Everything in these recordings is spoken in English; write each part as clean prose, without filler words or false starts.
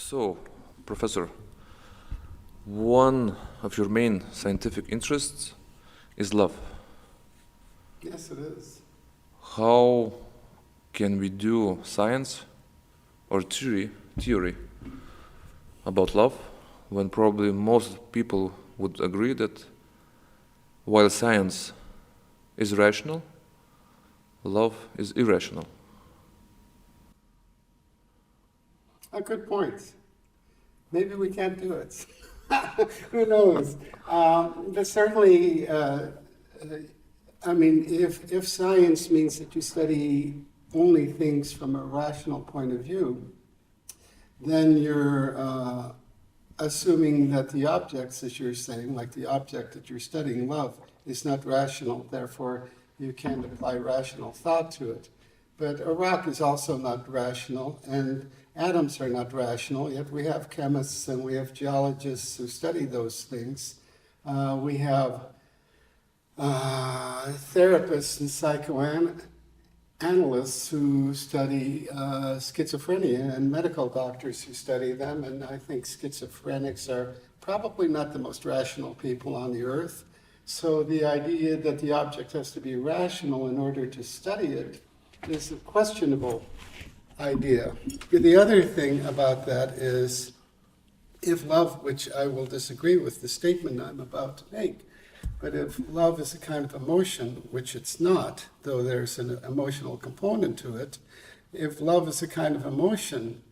So, Professor, one of your main scientific interests is love. Yes, it is. How can we do science or theory about love when probably most people would agree that while science is rational, love is irrational? A good point. Maybe we can't do it. Who knows? But certainly, if science means that you study only things from a rational point of view, then you're assuming that the objects, as you're saying, like the object that you're studying, love, is not rational. Therefore, you can't apply rational thought to it. But a rock is also not rational, and atoms are not rational, yet we have chemists and we have geologists who study those things. We have therapists and psychoanalysts who study schizophrenia and medical doctors who study them, and I think schizophrenics are probably not the most rational people on the earth. So the idea that the object has to be rational in order to study it is a questionable idea. The other thing about that is, if love, which I will disagree with the statement I'm about to make, but if love is a kind of emotion, which it's not, though there's an emotional component to it, if love is a kind of emotion,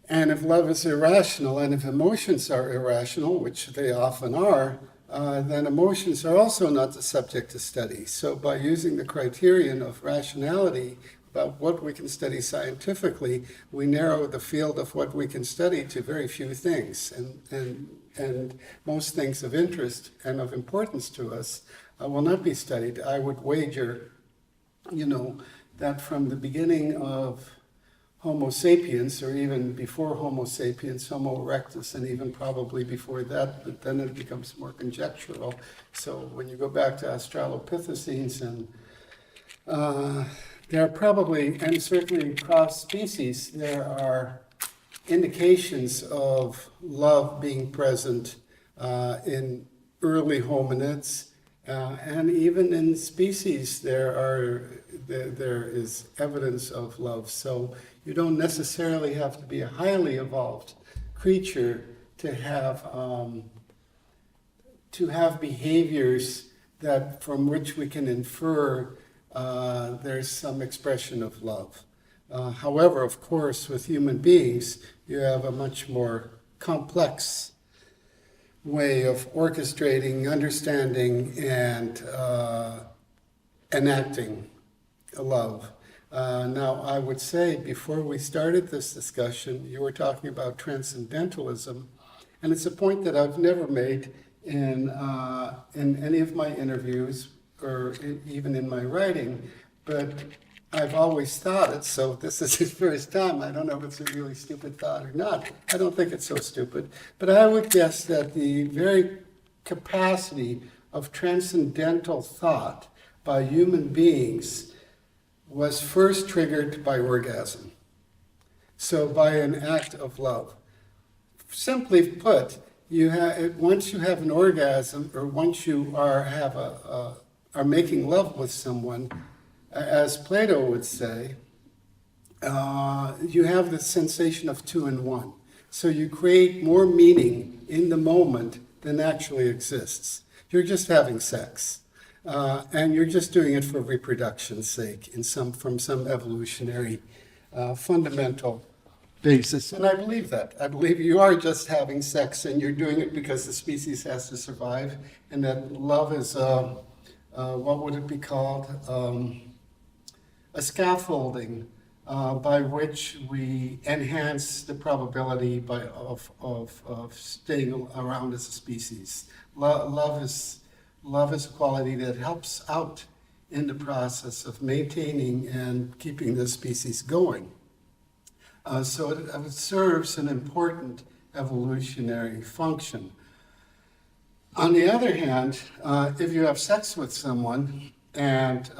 and if love is irrational, and if emotions are irrational, which they often are, then emotions are also not the subject to study. So by using the criterion of rationality about what we can study scientifically, we narrow the field of what we can study to very few things. And most things of interest and of importance to us will not be studied. I would wager, that from the beginning of Homo sapiens, or even before Homo sapiens, Homo erectus, and even probably before that, but then it becomes more conjectural. So when you go back to Australopithecines, and there are probably, and certainly across species, there are indications of love being present in early hominids, and even in species there is evidence of love. So you don't necessarily have to be a highly evolved creature to have behaviors that from which we can infer there's some expression of love. However, of course, with human beings, you have a much more complex way of orchestrating, understanding, and enacting love. Now, I would say, before we started this discussion, you were talking about transcendentalism, and it's a point that I've never made in any of my interviews, or even in my writing, but I've always thought it, so this is the first time. I don't know if it's a really stupid thought or not. I don't think it's so stupid. But I would guess that the very capacity of transcendental thought by human beings was first triggered by orgasm. So by an act of love. Simply put, once you have an orgasm, or once you are making love with someone, as Plato would say, you have the sensation of two in one. So you create more meaning in the moment than actually exists. You're just having sex. And you're just doing it for reproduction's sake, from some evolutionary fundamental basis. And I believe that. I believe you are just having sex and you're doing it because the species has to survive, and that love is, what would it be called? A scaffolding by which we enhance the probability of staying around as a species. Love is a quality that helps out in the process of maintaining and keeping the species going. So it serves an important evolutionary function. On the other hand, if you have sex with someone and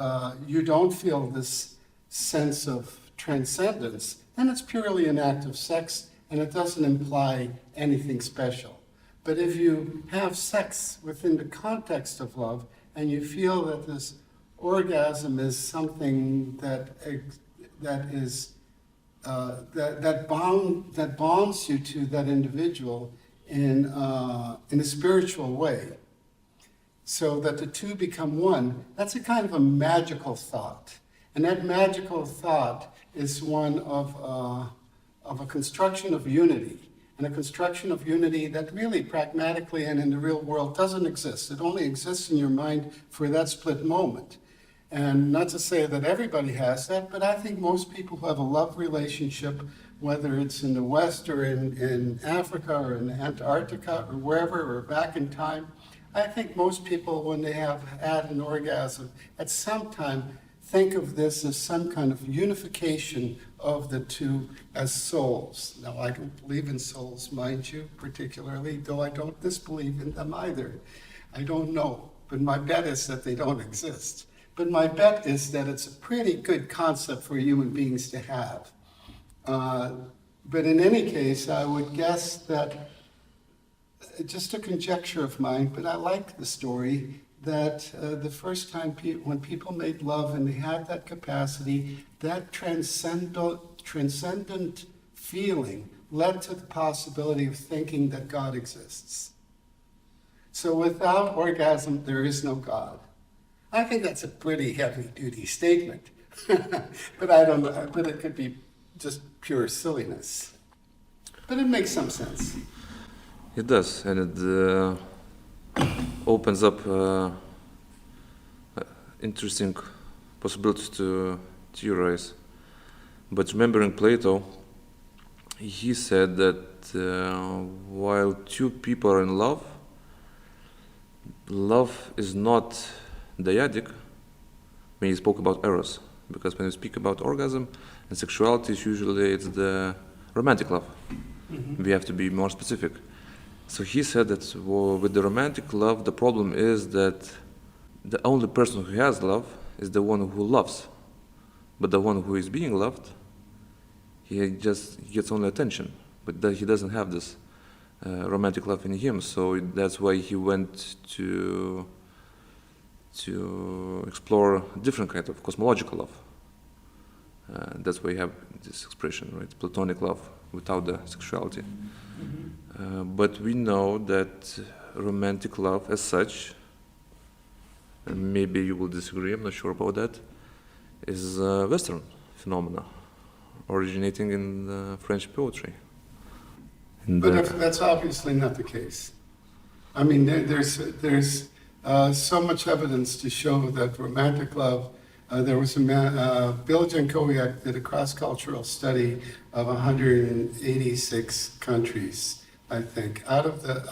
you don't feel this sense of transcendence, then it's purely an act of sex, and it doesn't imply anything special. But if you have sex within the context of love, and you feel that this orgasm is something that bonds you to that individual in a spiritual way, so that the two become one, that's a kind of a magical thought. And that magical thought is one of a construction of unity, and a construction of unity that really pragmatically and in the real world doesn't exist. It only exists in your mind for that split moment. And not to say that everybody has that, but I think most people who have a love relationship, whether it's in the West or in Africa or in Antarctica or wherever or back in time, I think most people, when they have had an orgasm, at some time think of this as some kind of unification of the two as souls. Now, I don't believe in souls, mind you, particularly, though I don't disbelieve in them either. I don't know, but my bet is that they don't exist. But my bet is that it's a pretty good concept for human beings to have. But in any case, I would guess that, just a conjecture of mine, but I like the story, that the first time when people made love and they had that capacity, that transcendent feeling led to the possibility of thinking that God exists. So without orgasm, there is no God. I think that's a pretty heavy-duty statement, but I don't know. But it could be just pure silliness. But it makes some sense. It does, and it opens up interesting possibilities to theorize. But remembering Plato, he said that while two people are in love, love is not dyadic when he spoke about eros, because when you speak about orgasm and sexuality, usually it's the romantic love. Mm-hmm. We have to be more specific. So he said that with the romantic love, the problem is that the only person who has love is the one who loves, but the one who is being loved, he just gets only attention, but that he doesn't have this romantic love in him. So that's why he went to explore a different kind of cosmological love. That's why you have this expression, right? Platonic love without the sexuality. Mm-hmm. But we know that romantic love as such, and maybe you will disagree, I'm not sure about that, is a Western phenomena originating in French poetry. But that's obviously not the case. I mean, there's so much evidence to show that romantic love, there was a man, Bill Jankowiak did a cross-cultural study of 186 countries, I think, out of the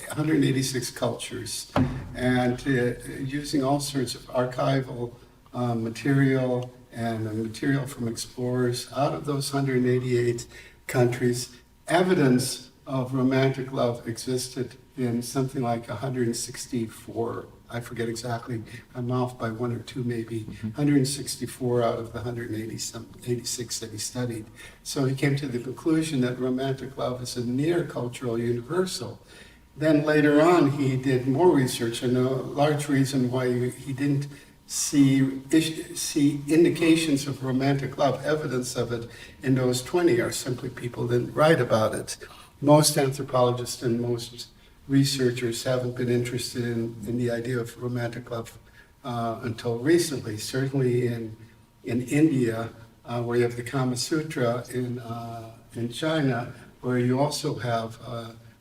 186 cultures, and using all sorts of archival material and material from explorers out of those 188 countries, evidence of romantic love existed in something like 164, I forget exactly, I'm off by one or two maybe, 164 out of the 186 that he studied. So he came to the conclusion that romantic love is a near cultural universal. Then later on he did more research, and a large reason why he didn't see indications of romantic love, evidence of it in those 20 are simply people didn't write about it. Most anthropologists and most researchers haven't been interested in the idea of romantic love until recently. Certainly in India, where you have the Kama Sutra, in China, where you also have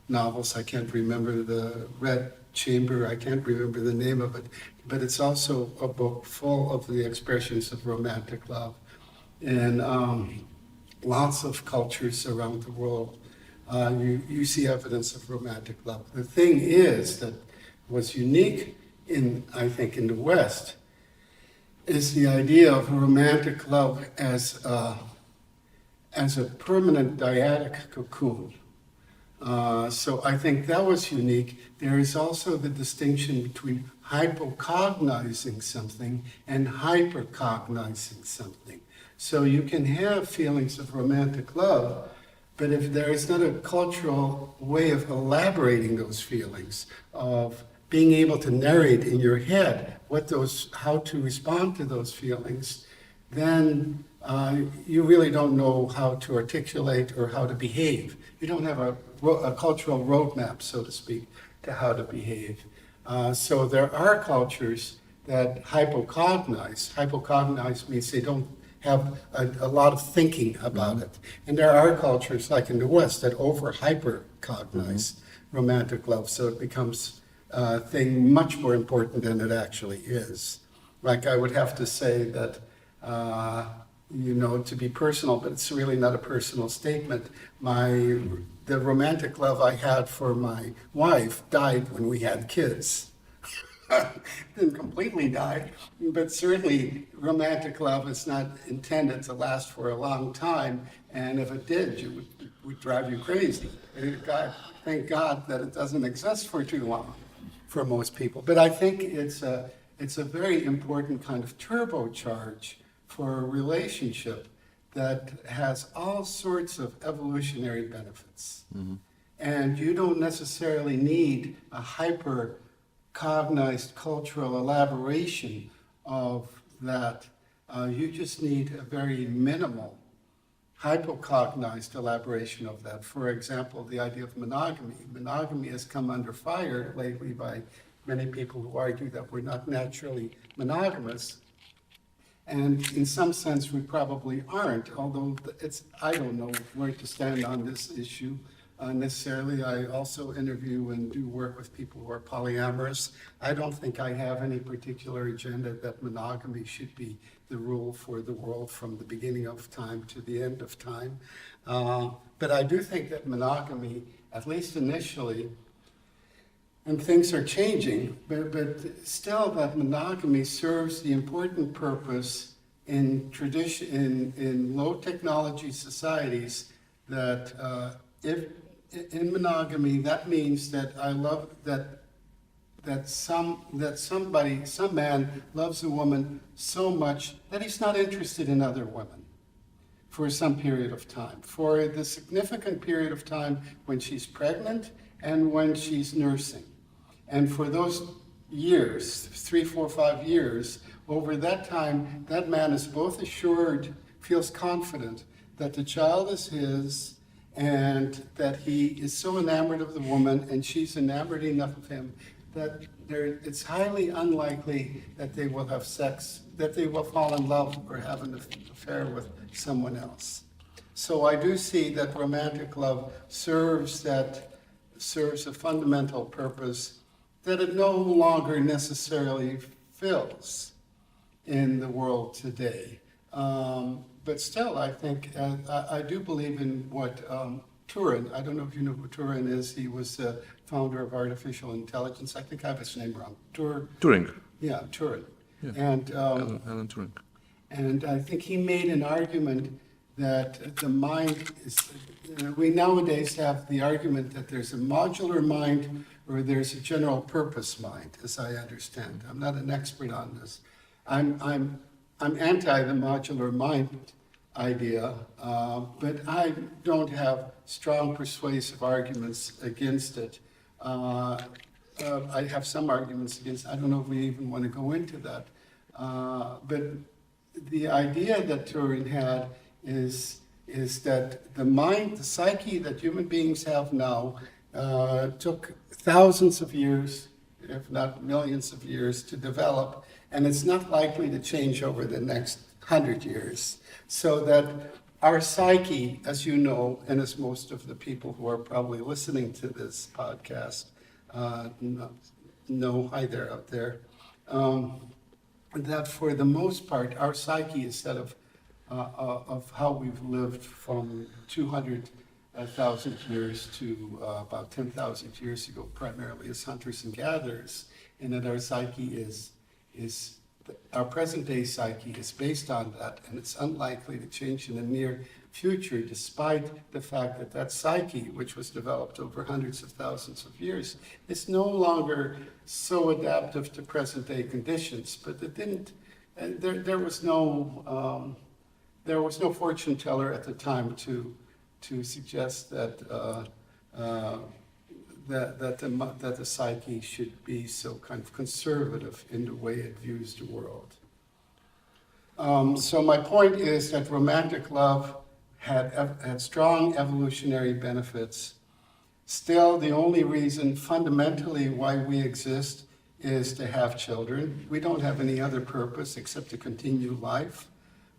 novels. I can't remember the Red Chamber, I can't remember the name of it, but it's also a book full of the expressions of romantic love. And lots of cultures around the world, you see evidence of romantic love. The thing is that what's unique I think in the West is the idea of romantic love as a permanent dyadic cocoon. So I think that was unique. There is also the distinction between hypocognizing something and hypercognizing something. So you can have feelings of romantic love, But if there is not a cultural way of elaborating those feelings, of being able to narrate in your head how to respond to those feelings, then you really don't know how to articulate or how to behave. You don't have a cultural roadmap, so to speak, to how to behave. So there are cultures that hypocognize. Hypocognize means they don't have a lot of thinking about it. And there are cultures, like in the West, that over-hypercognize romantic love, so it becomes a thing much more important than it actually is. Like I would have to say that, to be personal, but it's really not a personal statement, the romantic love I had for my wife died when we had kids. Didn't completely die, but certainly romantic love is not intended to last for a long time, and if it did, it would drive you crazy. Thank God that it doesn't exist for too long for most people. But I think it's a very important kind of turbocharge for a relationship that has all sorts of evolutionary benefits. And you don't necessarily need a hyper-cognized cultural elaboration of that. You just need a very minimal, hypocognized elaboration of that. For example, the idea of monogamy. Monogamy has come under fire lately by many people who argue that we're not naturally monogamous. And in some sense, we probably aren't, although I don't know where to stand on this issue necessarily. I also interview and do work with people who are polyamorous. I don't think I have any particular agenda that monogamy should be the rule for the world from the beginning of time to the end of time. But I do think that monogamy, at least initially, and things are changing, but still that monogamy serves the important purpose in low technology societies that if in monogamy, that means that some man loves a woman so much that he's not interested in other women for some period of time, for the significant period of time when she's pregnant and when she's nursing. And for those years, 3, 4, 5 years, over that time, that man is both assured, feels confident that the child is his, and that he is so enamored of the woman and she's enamored enough of him that it's highly unlikely that they will have sex, that they will fall in love or have an affair with someone else. So I do see that romantic love serves a fundamental purpose that it no longer necessarily fills in the world today. But still, I think, I do believe in what Turing, I don't know if you know who Turing is, he was the founder of artificial intelligence. I think I have his name wrong. Turing. Yeah, Turing. Yeah. And Alan Turing. And I think he made an argument that the mind is, we nowadays have the argument that there's a modular mind or there's a general purpose mind, as I understand. I'm not an expert on this. I'm anti the modular mind idea, but I don't have strong persuasive arguments against it. I have some arguments against it. I don't know if we even want to go into that. But the idea that Turing had is that the mind, the psyche that human beings have now, took thousands of years, if not millions of years, to develop, and it's not likely to change over the next 100 years. So that our psyche, as you know, and as most of the people who are probably listening to this podcast know, hi there out there, that for the most part, our psyche, instead of how we've lived from 200,000 years to about 10,000 years ago, primarily as hunters and gatherers, and that our psyche our present day psyche is based on that, and it's unlikely to change in the near future, despite the fact that that psyche, which was developed over hundreds of thousands of years, is no longer so adaptive to present day conditions. But it didn't. There was no fortune teller at the time to to suggest that that the psyche should be so kind of conservative in the way it views the world. So my point is that romantic love had strong evolutionary benefits. Still, the only reason fundamentally why we exist is to have children. We don't have any other purpose except to continue life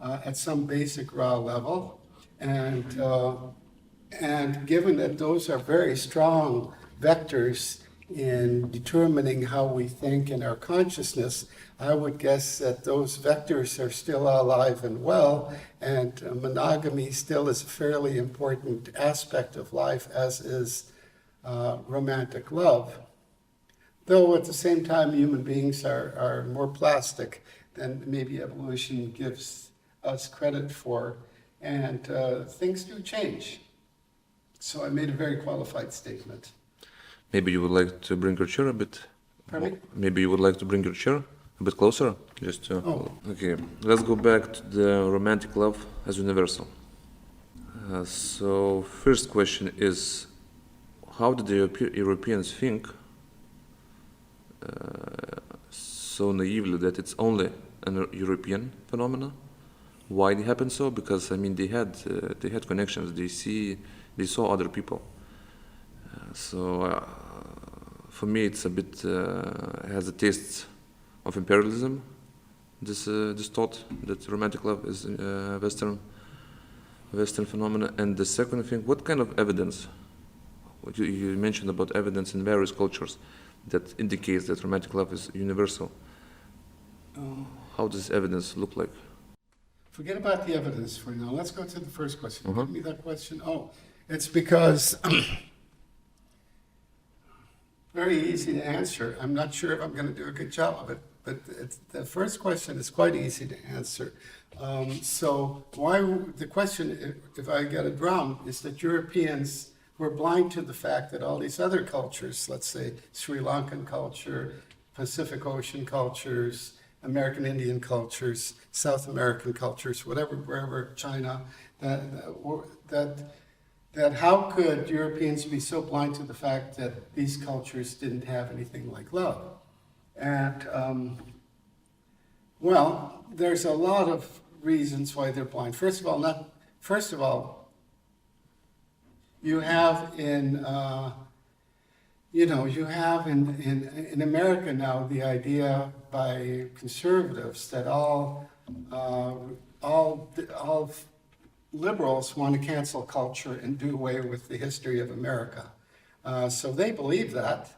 at some basic raw level. And given that those are very strong vectors in determining how we think in our consciousness, I would guess that those vectors are still alive and well, and monogamy still is a fairly important aspect of life, as is romantic love. Though at the same time, human beings are more plastic than maybe evolution gives us credit for, and things do change. So I made a very qualified statement. Maybe you would like to bring your chair a bit. Pardon me? Maybe you would like to bring your chair a bit closer, just to. Oh. Okay, let's go back to the romantic love as universal. So first question is, how did the Europeans think so naively that it's only an European phenomenon? Why it happened so? Because I mean they had connections. They saw other people. So for me, it's a bit has a taste of imperialism. This thought that romantic love is a Western phenomenon. And the second thing, what kind of evidence? You mentioned about evidence in various cultures that indicates that romantic love is universal. How does evidence look like? Forget about the evidence for now. Let's go to the first question. Give me that question. Oh, it's because very easy to answer. I'm not sure if I'm going to do a good job of it, but the first question is quite easy to answer. So why the question, if I get it wrong, is that Europeans were blind to the fact that all these other cultures, let's say Sri Lankan culture, Pacific Ocean cultures, American Indian cultures, South American cultures, whatever, wherever, China, that how could Europeans be so blind to the fact that these cultures didn't have anything like love? And, well, there's a lot of reasons why they're blind. First of all, you have in America now the idea by conservatives that all liberals want to cancel culture and do away with the history of America. So they believe that.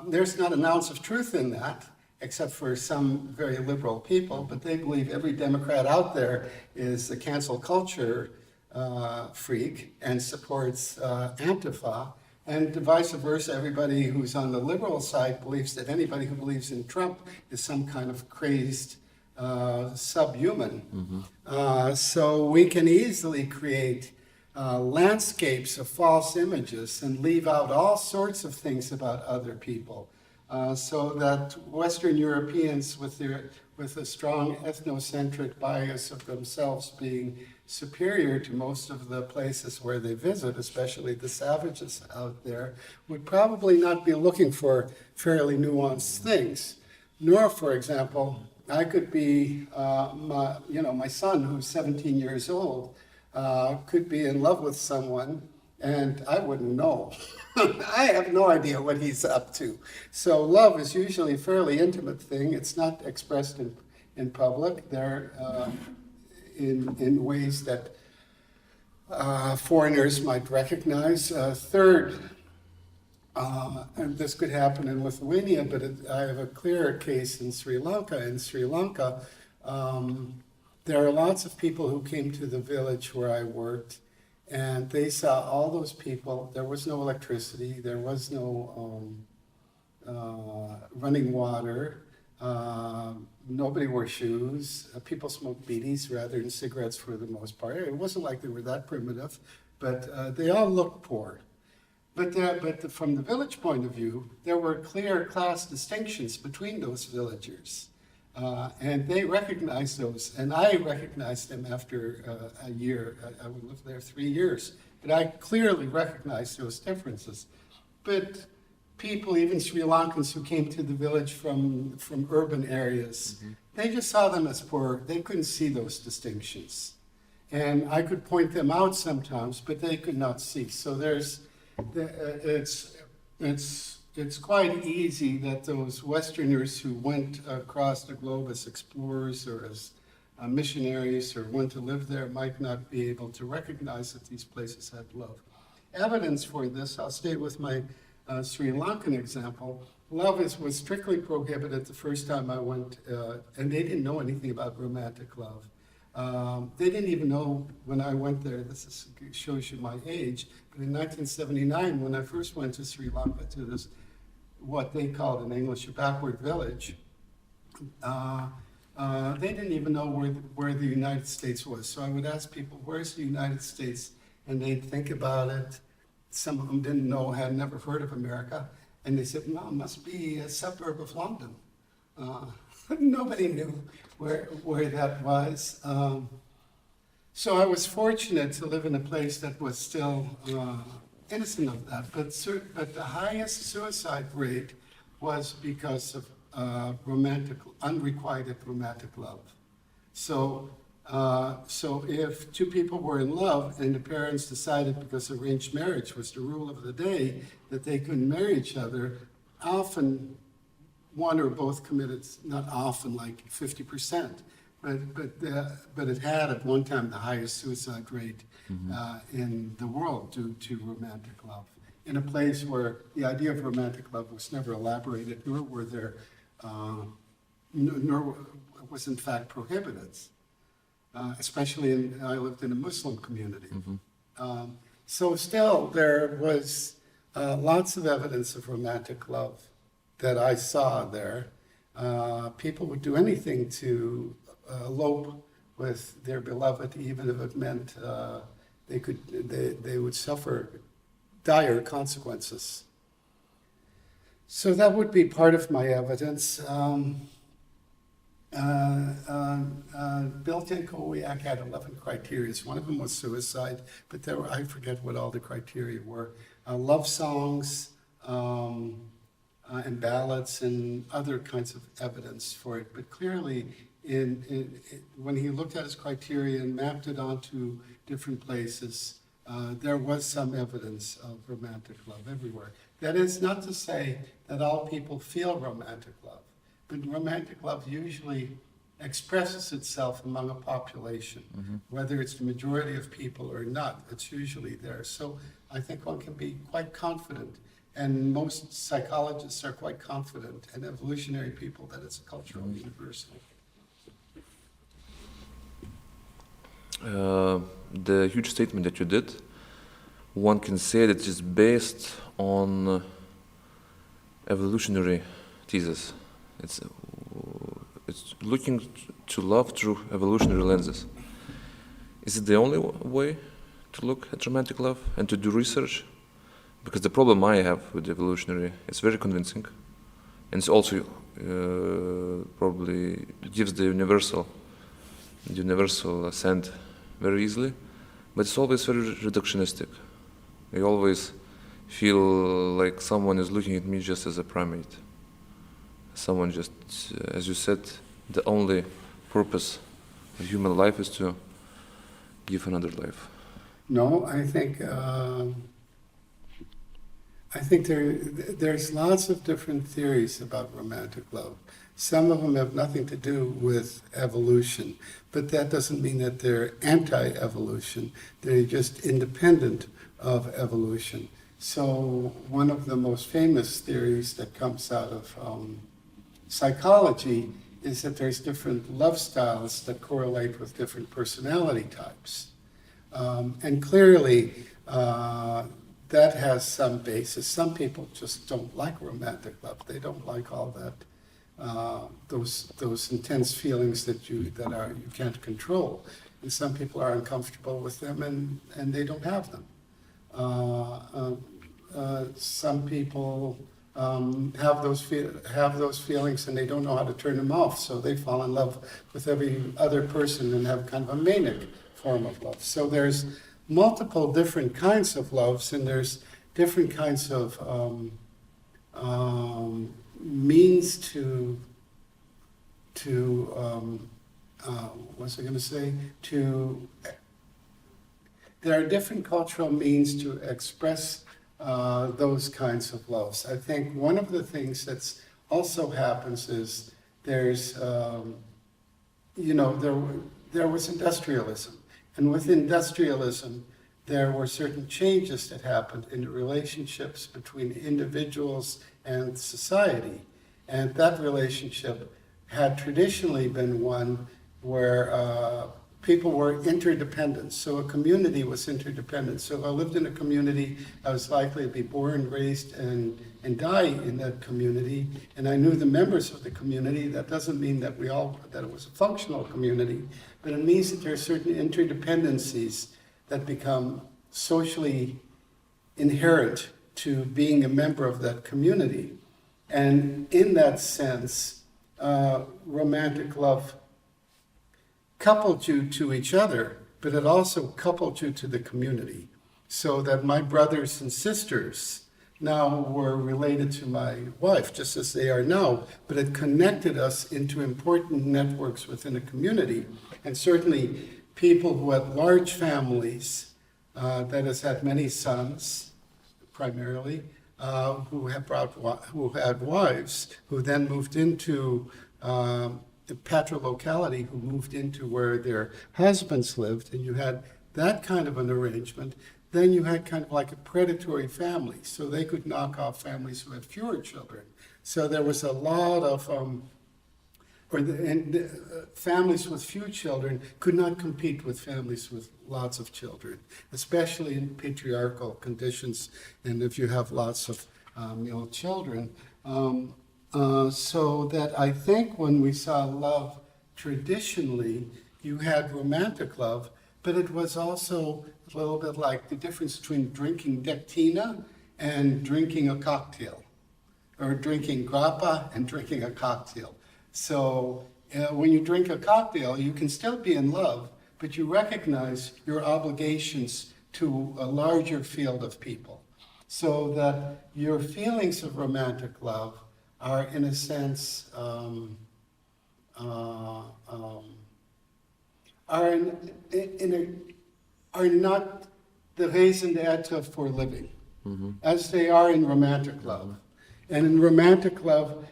There's not an ounce of truth in that, except for some very liberal people, but they believe every Democrat out there is a cancel culture freak and supports Antifa. And vice versa, everybody who's on the liberal side believes that anybody who believes in Trump is some kind of crazed subhuman. So we can easily create landscapes of false images and leave out all sorts of things about other people. So that Western Europeans with a strong ethnocentric bias of themselves being superior to most of the places where they visit, especially the savages out there, would probably not be looking for fairly nuanced things. Nor, for example, I could be, my son, who's 17 years old, could be in love with someone, and I wouldn't know. I have no idea what he's up to. So love is usually a fairly intimate thing. It's not expressed in public. They're in ways that foreigners might recognize. Third, and this could happen in Lithuania, but I have a clearer case in Sri Lanka. In Sri Lanka, there are lots of people who came to the village where I worked, and they saw all those people. There was no electricity, there was no running water, nobody wore shoes, people smoked beedies rather than cigarettes for the most part. It wasn't like they were that primitive, but they all looked poor. But from the village point of view, there were clear class distinctions between those villagers. And they recognize those, and I recognized them after a year. I lived there 3 years, but I clearly recognized those differences. But people, even Sri Lankans who came to the village from urban areas, they just saw them as poor. They couldn't see those distinctions. And I could point them out sometimes, but they could not see. So it's quite easy that those Westerners who went across the globe as explorers or as missionaries or went to live there might not be able to recognize that these places had love. Evidence for this, I'll stay with my Sri Lankan example. Love was strictly prohibited the first time I went, and they didn't know anything about romantic love. They didn't even know when I went there, shows you my age, but in 1979, when I first went to Sri Lanka, to this, what they called in English, a backward village, they didn't even know where the United States was. So I would ask people, where's the United States? And they'd think about it. Some of them didn't know, had never heard of America. And they said, no, it must be a suburb of London. Nobody knew where that was. So I was fortunate to live in a place that was still innocent of that. But the highest suicide rate was because of unrequited romantic love. So if two people were in love and the parents decided, because arranged marriage was the rule of the day, that they couldn't marry each other, often one or both committed, not often, like 50%, but it had at one time the highest suicide rate in the world due to romantic love. In a place where the idea of romantic love was never elaborated, nor were there, nor was in fact prohibited. Especially I lived in a Muslim community. So still there was lots of evidence of romantic love that I saw there. People would do anything to elope with their beloved, even if it meant they would suffer dire consequences. So that would be part of my evidence. Built-in Kowiak had 11 criteria. One of them was suicide, but there were, I forget what all the criteria were. Love songs and ballads and other kinds of evidence for it. But clearly, when he looked at his criteria and mapped it onto different places, there was some evidence of romantic love everywhere. That is not to say that all people feel romantic love. But romantic love usually expresses itself among a population, whether it's the majority of people or not, it's usually there. So I think one can be quite confident, and most psychologists are quite confident, and evolutionary people, that it's a cultural universal. The huge statement that you did, one can say that it is based on evolutionary thesis. It's looking to love through evolutionary lenses. Is it the only way to look at romantic love and to do research? Because the problem I have with evolutionary, it's very convincing, and it's also probably gives the universal assent very easily, but it's always very reductionistic. I always feel like someone is looking at me just as a primate. Someone just, as you said, the only purpose of human life is to give another life. No, I think there's lots of different theories about romantic love. Some of them have nothing to do with evolution, but that doesn't mean that they're anti-evolution. They're just independent of evolution. So one of the most famous theories that comes out of psychology is that there's different love styles that correlate with different personality types. And clearly, that has some basis. Some people just don't like romantic love. They don't like all that, those intense feelings that you can't control. And some people are uncomfortable with them, and they don't have them. Some people have those feelings and they don't know how to turn them off, so they fall in love with every other person and have kind of a manic form of love. So there's multiple different kinds of loves, and there's different kinds of means to what's I going to say? There are different cultural means to express those kinds of loves. I think one of the things that's also happens is there's, there was industrialism. And with industrialism, there were certain changes that happened in the relationships between individuals and society. And that relationship had traditionally been one where people were interdependent. So a community was interdependent. So if I lived in a community, I was likely to be born, raised, and die in that community. And I knew the members of the community. That doesn't mean that that it was a functional community, but it means that there are certain interdependencies that become socially inherent to being a member of that community. And in that sense, romantic love coupled you to each other, but it also coupled you to the community. So that my brothers and sisters now were related to my wife, just as they are now, but it connected us into important networks within a community. And certainly people who had large families, that has had many sons, primarily, who had wives, who then moved into the patrilocality, who moved into where their husbands lived, and you had that kind of an arrangement. Then you had kind of like a predatory family, so they could knock off families who had fewer children. So there was a lot of, families with few children could not compete with families with lots of children, especially in patriarchal conditions, and if you have lots of children. So that I think when we saw love traditionally, you had romantic love, but it was also a little bit like the difference between drinking Dectina and drinking a cocktail, or drinking grappa and drinking a cocktail. So when you drink a cocktail, you can still be in love, but you recognize your obligations to a larger field of people. So that your feelings of romantic love are, in a sense, are not the raison d'etre for living, as they are in romantic love. And in romantic love,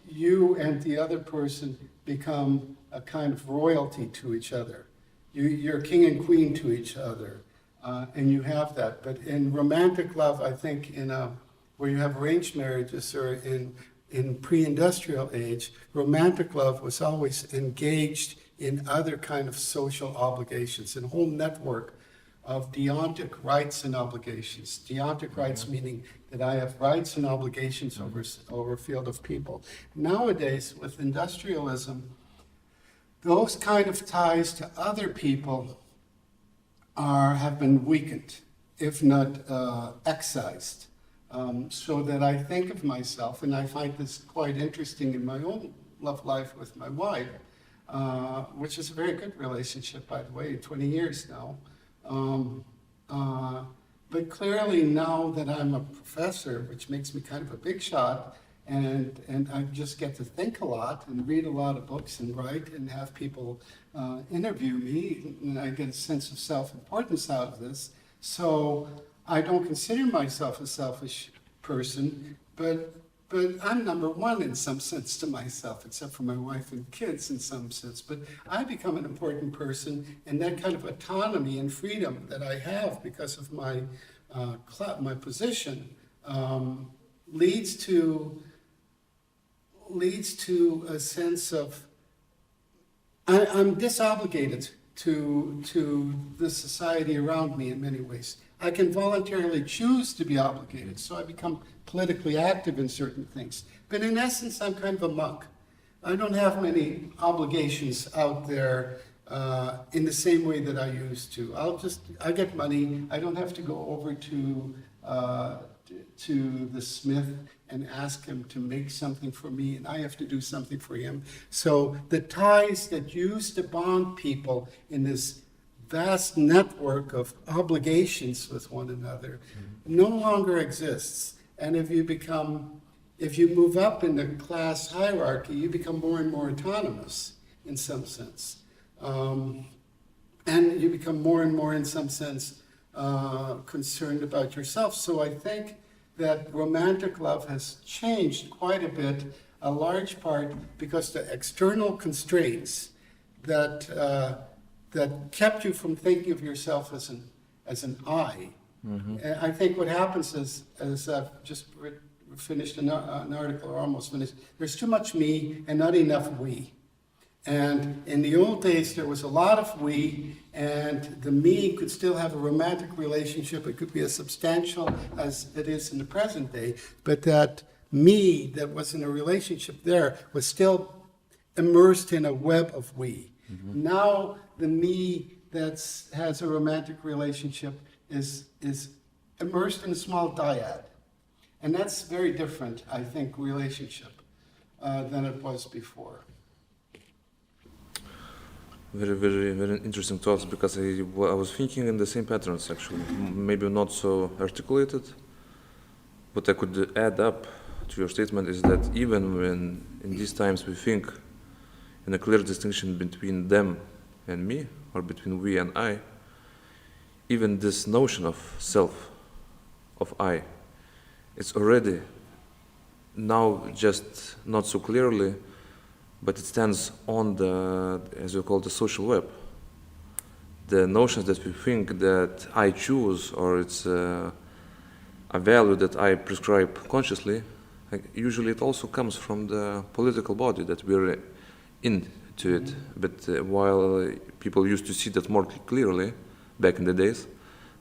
you and the other person become a kind of royalty to each other. You're king and queen to each other, and you have that. But in romantic love, I think where you have arranged marriages or in pre-industrial age, romantic love was always engaged in other kind of social obligations, in a whole network of deontic rights and obligations. Deontic rights meaning that I have rights and obligations over a field of people. Nowadays, with industrialism, those kind of ties to other people have been weakened, if not excised. So that I think of myself, and I find this quite interesting in my own love life with my wife, which is a very good relationship, by the way, 20 years now. But clearly now that I'm a professor, which makes me kind of a big shot, and I just get to think a lot and read a lot of books and write and have people interview me, and I get a sense of self-importance out of this. So I don't consider myself a selfish person, but I'm number one in some sense to myself, except for my wife and kids in some sense. But I become an important person, and that kind of autonomy and freedom that I have because of my my position leads to a sense of I'm disobligated to the society around me in many ways. I can voluntarily choose to be obligated, so I become politically active in certain things. But in essence, I'm kind of a monk. I don't have many obligations out there in the same way that I used to. I get money. I don't have to go over to to the smith and ask him to make something for me, and I have to do something for him. So the ties that used to bond people in this vast network of obligations with one another no longer exists. And if you move up in the class hierarchy, you become more and more autonomous in some sense. And you become more and more, in some sense, concerned about yourself. So I think that romantic love has changed quite a bit, a large part because the external constraints that kept you from thinking of yourself as an I. Mm-hmm. And I think what happens is, as I've just finished an article, or almost finished, there's too much me and not enough we. And in the old days, there was a lot of we, and the me could still have a romantic relationship. It could be as substantial as it is in the present day, but that me that was in a relationship there was still immersed in a web of we. Mm-hmm. Now, the me that has a romantic relationship is immersed in a small dyad. And that's very different, I think, relationship than it was before. Very, very, very interesting thoughts, because I was thinking in the same patterns, actually. Maybe not so articulated. What I could add up to your statement is that even when in these times we think in a clear distinction between them and me, or between we and I, even this notion of self, of I, it's already now just not so clearly, but it stands on the, as you call, the social web. The notions that we think that I choose, or it's a value that I prescribe consciously, usually it also comes from the political body that we're into it. But while people used to see that more clearly back in the days,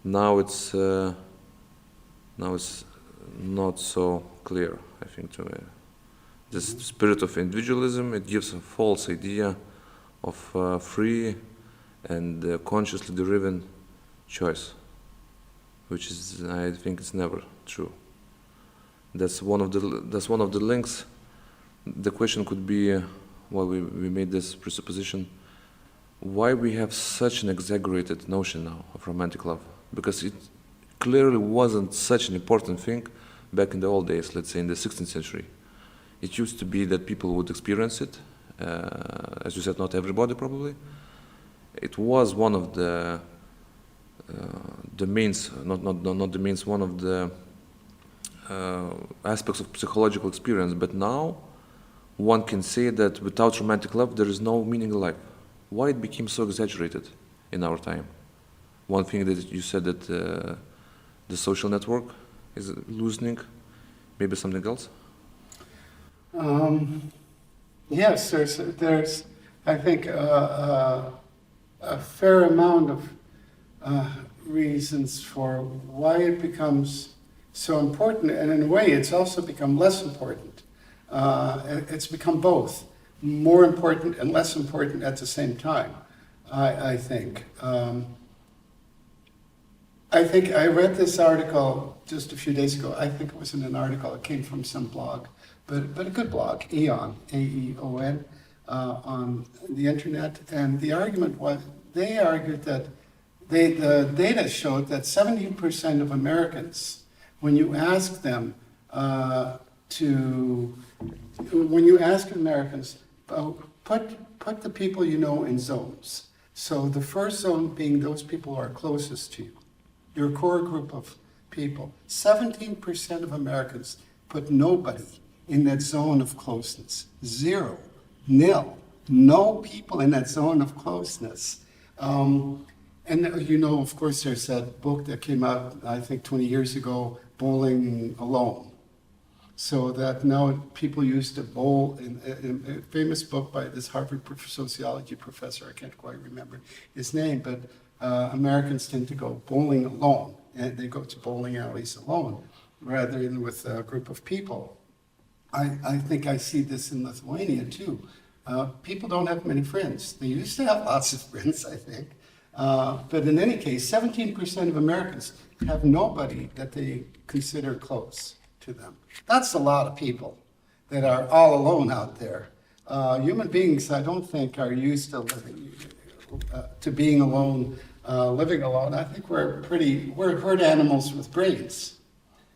now it's not so clear, I think, to me. This spirit of individualism, it gives a false idea of free and consciously driven choice, which is, I think, it's never true. That's one of the links. The question could be, while we made this presupposition, why we have such an exaggerated notion now of romantic love? Because it clearly wasn't such an important thing back in the old days, let's say in the 16th century. It used to be that people would experience it, as you said, not everybody probably. It was one of the means, not the means, one of the aspects of psychological experience. But now, one can say that without romantic love, there is no meaning in life. Why it became so exaggerated in our time? One thing that you said that the social network is loosening, maybe something else? Yes, there's I think a fair amount of reasons for why it becomes so important, and in a way it's also become less important. It's become both, more important and less important at the same time, I think. I think I read this article just a few days ago. I think it was in an article, it came from some blog, but a good blog, Aeon, A-E-O-N, on the internet. And the argument was, they argued that the data showed that 17% of Americans, when you ask them when you ask Americans, put the people you know in zones. So the first zone being those people who are closest to you, your core group of people. 17% of Americans put nobody in that zone of closeness. 0, nil, no people in that zone of closeness. And you know, of course, there's that book that came out, I think 20 years ago, Bowling Alone. So that now people used to bowl, in a famous book by this Harvard sociology professor, I can't quite remember his name, but Americans tend to go bowling alone, and they go to bowling alleys alone, rather than with a group of people. I think I see this in Lithuania too. People don't have many friends. They used to have lots of friends, I think, But in any case, 17% of Americans have nobody that they consider close to them. That's a lot of people that are all alone out there. Human beings, I don't think, are used to living, to being alone, living alone. I think we're herd animals with brains.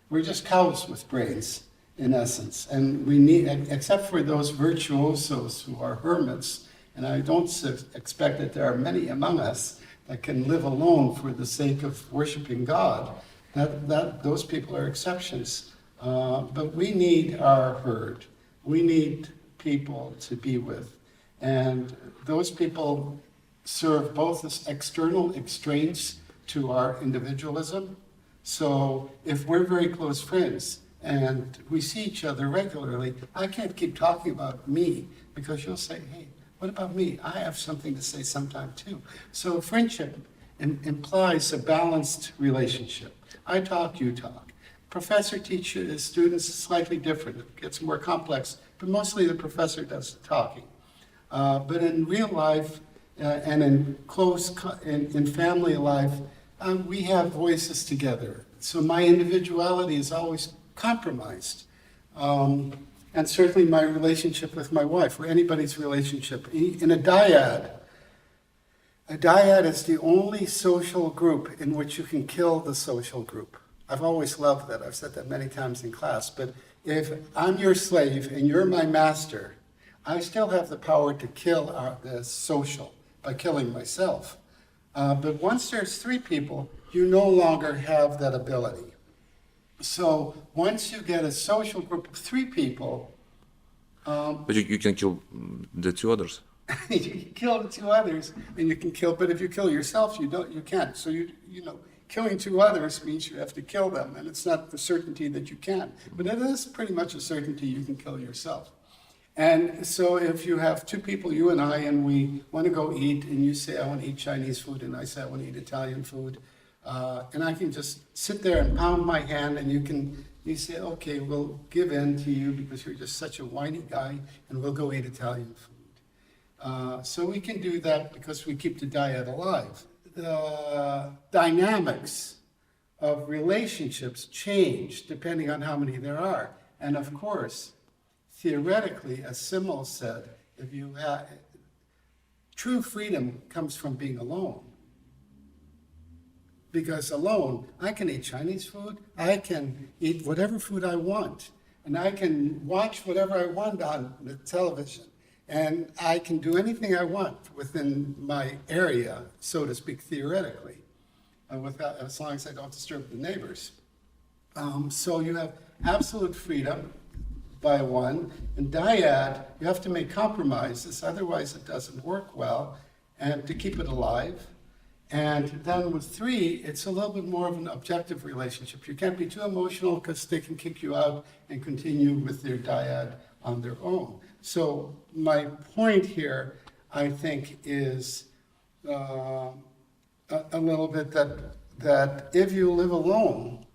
We're just cows with brains, in essence. And we need, except for those virtuosos who are hermits, and I don't expect that there are many among us that can live alone for the sake of worshiping God. Those people are exceptions. But we need our herd. We need people to be with. And those people serve both as external constraints to our individualism. So if we're very close friends and we see each other regularly, I can't keep talking about me because you'll say, hey, what about me? I have something to say sometime too. So friendship implies a balanced relationship. I talk, you talk. Professor teaches students is slightly different. It gets more complex, but mostly the professor does the talking. But in real life and in family life, we have voices together. So my individuality is always compromised. And certainly my relationship with my wife, or anybody's relationship. In a dyad is the only social group in which you can kill the social group. I've always loved that. I've said that many times in class. But if I'm your slave and you're my master, I still have the power to kill the social by killing myself. But once there's three people, you no longer have that ability. So once you get a social group of three people, But you can kill the two others. you can kill the two others, and you can kill. But if you kill yourself, you can't. So killing two others means you have to kill them, and it's not the certainty that you can. But it is pretty much a certainty you can kill yourself. And so if you have two people, you and I, and we want to go eat, and you say, I want to eat Chinese food, and I say, I want to eat Italian food, and I can just sit there and pound my hand, and you say, okay, we'll give in to you because you're just such a whiny guy, and we'll go eat Italian food. So we can do that because we keep the dyad alive. The dynamics of relationships change depending on how many there are. And of course, theoretically, as Simmel said, true freedom comes from being alone. Because alone, I can eat Chinese food, I can eat whatever food I want, and I can watch whatever I want on the television, and I can do anything I want within my area, so to speak, theoretically, as long as I don't disturb the neighbors. So you have absolute freedom by one, and dyad, you have to make compromises, otherwise it doesn't work well, and to keep it alive. And then with three, it's a little bit more of an objective relationship. You can't be too emotional because they can kick you out and continue with their dyad on their own. So my point here, I think, is a little bit that if you live alone,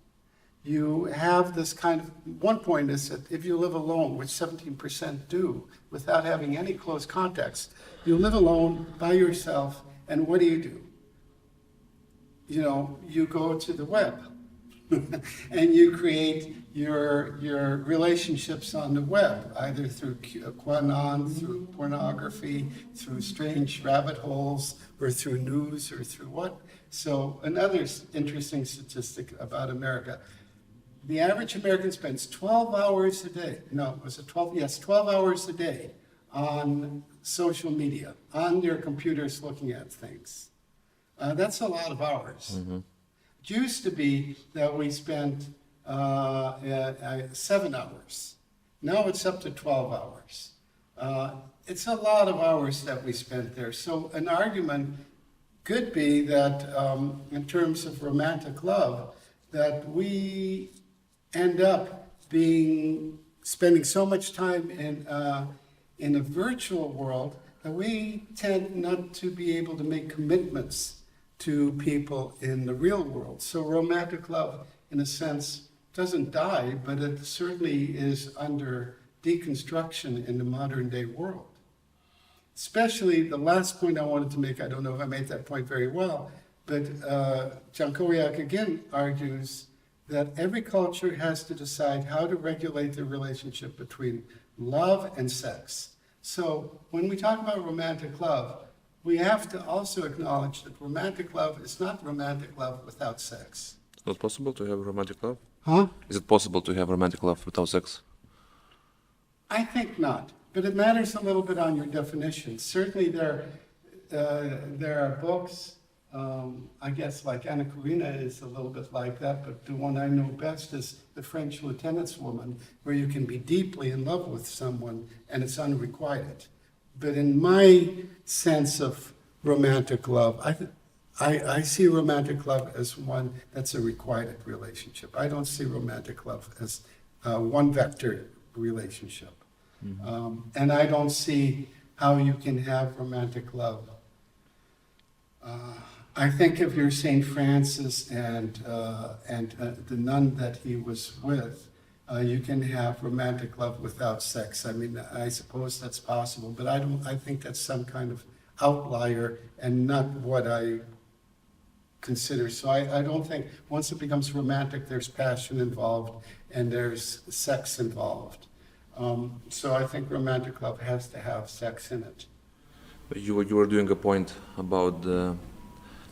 you have this kind of, one point is that if you live alone, which 17% do, without having any close contacts, you live alone by yourself, and what do? You go to the web and you create your relationships on the web, either through QAnon, through pornography, through strange rabbit holes, or through news, or through what. So another interesting statistic about America, the average American spends 12 hours a day, no, was it 12? Yes, 12 hours a day on social media, on their computers looking at things. That's a lot of hours. Mm-hmm. It used to be that we spent 7 hours. Now it's up to 12 hours. It's a lot of hours that we spent there. So an argument could be that in terms of romantic love, that we end up spending so much time in a virtual world that we tend not to be able to make commitments to people in the real world. So romantic love, in a sense, doesn't die, but it certainly is under deconstruction in the modern day world. especially the last point I wanted to make, I don't know if I made that point very well, but John Kowiak again argues that every culture has to decide how to regulate the relationship between love and sex. So when we talk about romantic love, we have to also acknowledge that romantic love is not romantic love without sex. It's not possible to have romantic love? Huh? Is it possible to have romantic love without sex? I think not, but it matters a little bit on your definition. Certainly there are books, I guess like Anna Karenina is a little bit like that, but the one I know best is The French Lieutenant's Woman, where you can be deeply in love with someone and it's unrequited. But in my sense of romantic love, I see romantic love as one that's a requited relationship. I don't see romantic love as one vector relationship. And I don't see how you can have romantic love. I think of your St. Francis and the nun that he was with, you can have romantic love without sex. I mean, I suppose that's possible, but I think that's some kind of outlier and not what I consider. So I don't think, once it becomes romantic, there's passion involved and there's sex involved. So I think romantic love has to have sex in it. You were doing a point about the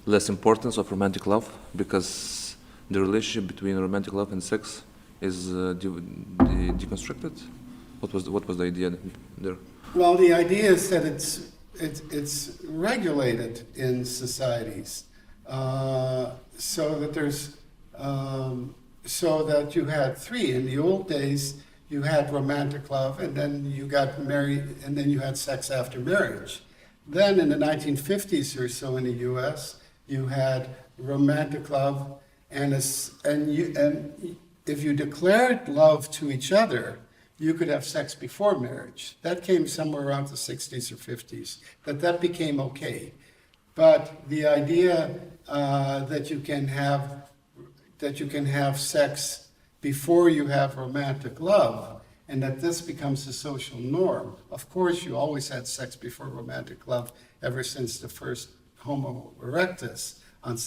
less importance of romantic love because the relationship between romantic love and sex is deconstructed. What was the idea there? Well, the idea is that it's regulated in societies, so that you had three. In the old days, you had romantic love, and then you got married, and then you had sex after marriage. Then in the 1950s or so in the U.S., you had romantic love, and if you declared love to each other, you could have sex before marriage. That came somewhere around the 60s or 50s, that became okay. But the idea that you can have sex before you have romantic love, and that this becomes a social norm. Of course, you always had sex before romantic love ever since the first Homo erectus at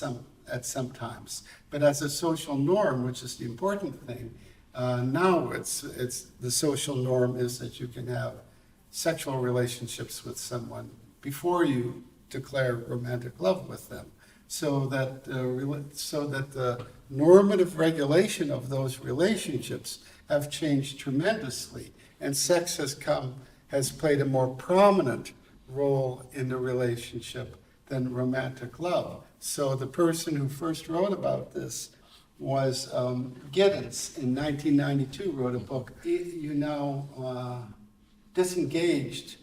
some times. But as a social norm, which is the important thing, now it's the social norm is that you can have sexual relationships with someone before you declare romantic love with them, so that the normative regulation of those relationships have changed tremendously, and sex has played a more prominent role in the relationship than romantic love. So the person who first wrote about this was Giddens in 1992, wrote a book, Disengaged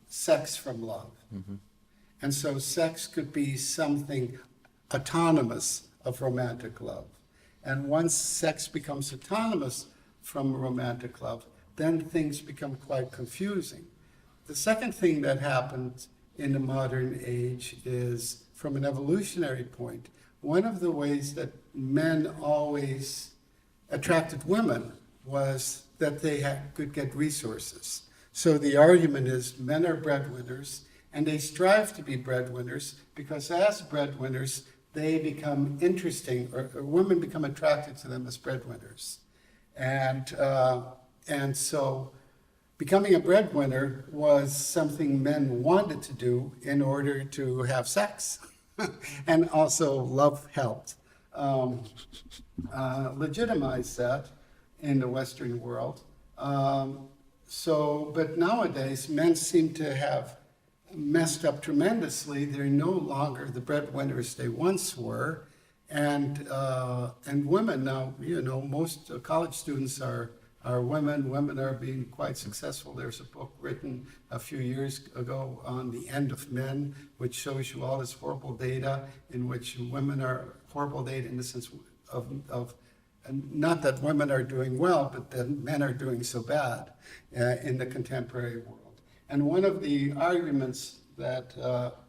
Sex from Love. Mm-hmm. And so sex could be something autonomous of romantic love. And once sex becomes autonomous from romantic love, then things become quite confusing. The second thing that happened in the modern age is, from an evolutionary point, one of the ways that men always attracted women was that they could get resources. So the argument is men are breadwinners, and they strive to be breadwinners because as breadwinners, they become interesting, or women become attracted to them as breadwinners. And so becoming a breadwinner was something men wanted to do in order to have sex. And also love helped legitimize that in the Western world. But nowadays, men seem to have messed up tremendously. They're no longer the breadwinners they once were, and women now. Most college students are women. Women are being quite successful. There's a book written a few years ago on the end of men, which shows you all this horrible data in which women are horrible data in the sense of not that women are doing well, but that men are doing so bad in the contemporary world. And one of the arguments that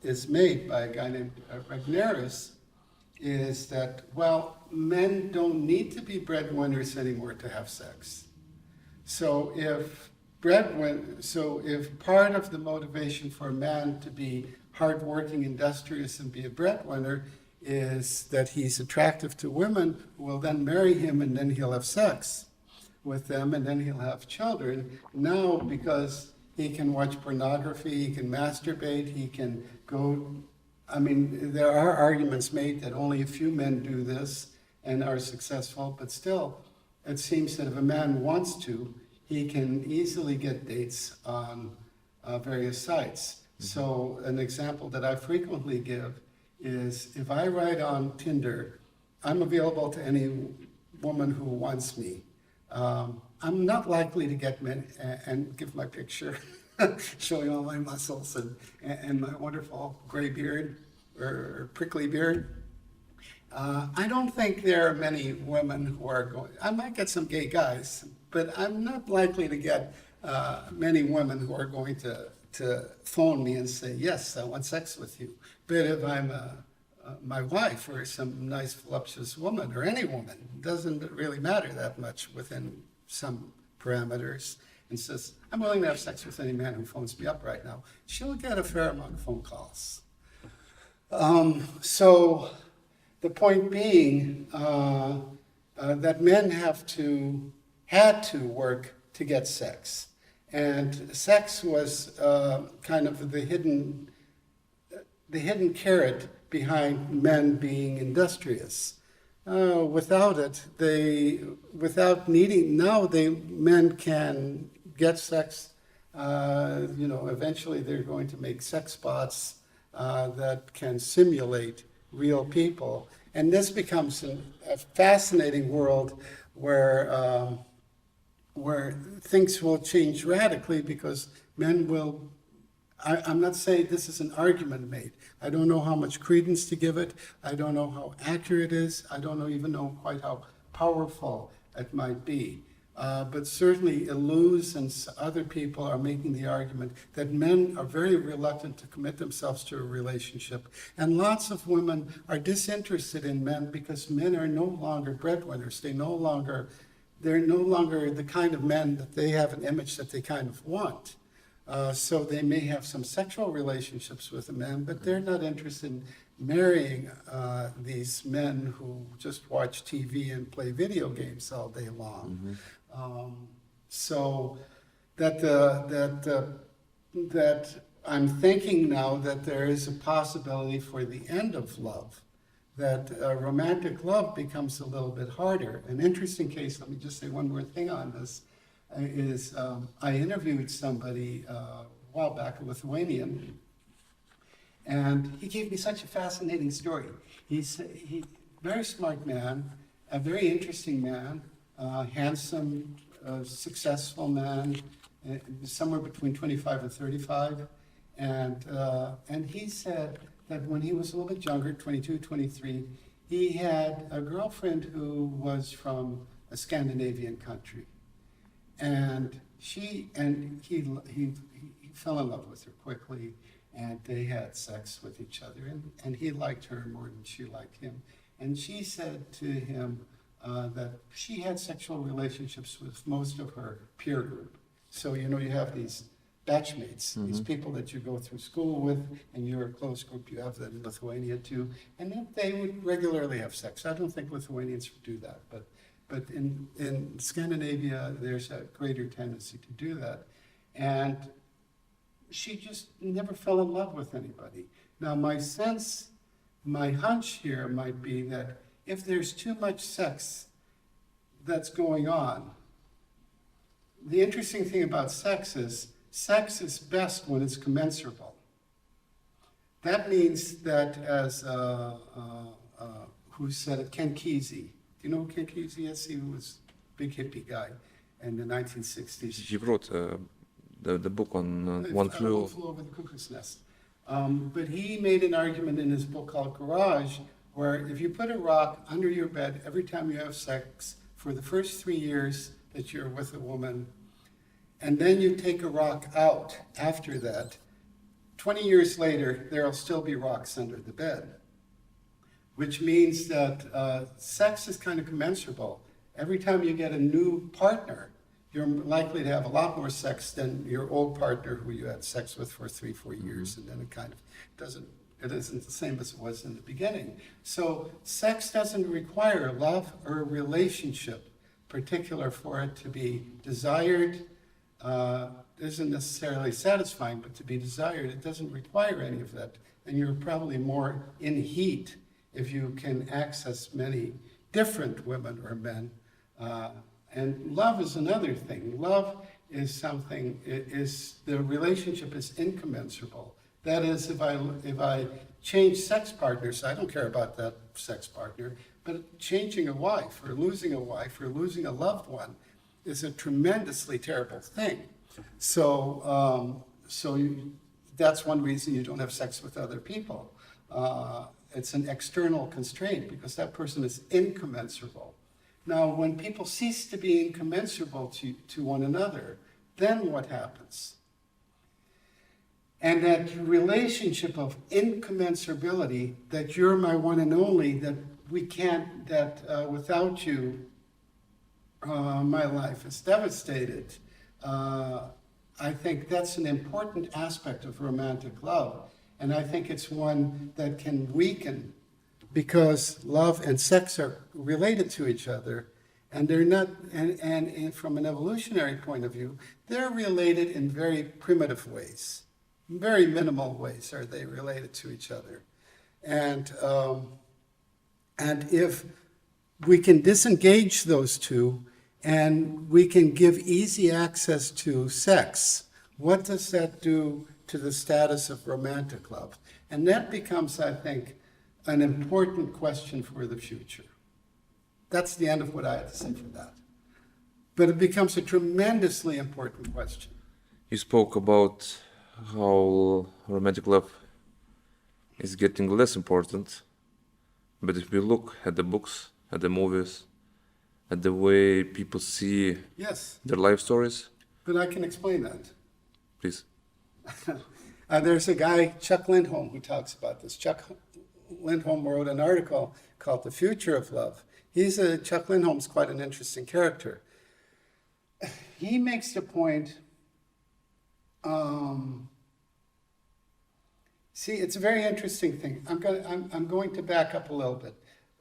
is made by a guy named Regnerus is that, well, men don't need to be breadwinners anymore to have sex. So So if part of the motivation for a man to be hardworking, industrious, and be a breadwinner is that he's attractive to women who will then marry him, and then he'll have sex with them, and then he'll have children. Now, because he can watch pornography, he can masturbate, he can go, I mean, there are arguments made that only a few men do this and are successful, but still, it seems that if a man wants to, he can easily get dates on various sites. So an example that I frequently give is if I write on Tinder, I'm available to any woman who wants me. I'm not likely to get men and give my picture showing all my muscles and my wonderful gray beard or prickly beard. I don't think there are many women who are going, I might get some gay guys, but I'm not likely to get many women who are going to phone me and say, yes, I want sex with you. But if I'm my wife or some nice voluptuous woman or any woman, it doesn't really matter that much within some parameters, and says, I'm willing to have sex with any man who phones me up right now, she'll get a fair amount of phone calls. So the point being that men had to work to get sex. And sex was kind of the hidden carrot behind men being industrious. Without it, men can get sex. Eventually they're going to make sex bots that can simulate real people. And this becomes a fascinating world where things will change radically because men will, I'm not saying this is an argument made. I don't know how much credence to give it. I don't know how accurate it is. I don't even know quite how powerful it might be. But certainly Illouz and other people are making the argument that men are very reluctant to commit themselves to a relationship. And lots of women are disinterested in men because men are no longer breadwinners. They're no longer the kind of men that they have an image that they kind of want. So they may have some sexual relationships with a man, but they're not interested in marrying these men who just watch TV and play video games all day long. So that I'm thinking now that there is a possibility for the end of love, that romantic love becomes a little bit harder. An interesting case, let me just say one more thing on this, is I interviewed somebody a while back, a Lithuanian, and he gave me such a fascinating story. He's very smart man, a very interesting man, handsome, successful man, somewhere between 25 and 35. And he said that when he was a little bit younger, 22, 23, he had a girlfriend who was from a Scandinavian country. And he fell in love with her quickly, and they had sex with each other, and he liked her more than she liked him. And she said to him that she had sexual relationships with most of her peer group. So, you have these batchmates, these people that you go through school with, and you're a close group. You have that in Lithuania too, and then they would regularly have sex. I don't think Lithuanians do that, but in Scandinavia, there's a greater tendency to do that. And she just never fell in love with anybody. Now, my hunch here might be that if there's too much sex that's going on, the interesting thing about sex is best when it's commensurable. That means that, as who said it, Ken Kesey. Do you know who Ken Kesey is? He was a big hippie guy in the 1960s. He wrote the book on One Flew Over the Cuckoo's Nest. But he made an argument in his book called Garage, where if you put a rock under your bed every time you have sex for the first 3 years that you're with a woman, and then you take a rock out after that, 20 years later, there'll still be rocks under the bed. Which means that sex is kind of commensurable. Every time you get a new partner, you're likely to have a lot more sex than your old partner who you had sex with for 3-4 years, and then it kind of it isn't the same as it was in the beginning. So sex doesn't require love or a relationship particular for it to be desired. Isn't necessarily satisfying, but to be desired, it doesn't require any of that. And you're probably more in heat if you can access many different women or men. And love is another thing. Love is something, the relationship is incommensurable. That is, if I change sex partners, I don't care about that sex partner, but changing a wife or losing a loved one is a tremendously terrible thing. So, that's one reason you don't have sex with other people. It's an external constraint because that person is incommensurable. Now, when people cease to be incommensurable to one another, then what happens? And that relationship of incommensurability, that you're my one and only, that we can't, without you, my life is devastated. I think that's an important aspect of romantic love. And I think it's one that can weaken because love and sex are related to each other. And they're not, and from an evolutionary point of view, they're related in very primitive ways. Very minimal ways are they related to each other. And if we can disengage those two and we can give easy access to sex, what does that do to the status of romantic love? And that becomes, I think, an important question for the future. That's the end of what I have to say for that. But it becomes a tremendously important question. You spoke about how romantic love is getting less important, but if we look at the books, at the movies, at the way people see their life stories. But I can explain that. Please. There's a guy, Chuck Lindholm, who talks about this. Chuck Lindholm wrote an article called The Future of Love. Chuck Lindholm's quite an interesting character. He makes the point, see, it's a very interesting thing. I'm going to back up a little bit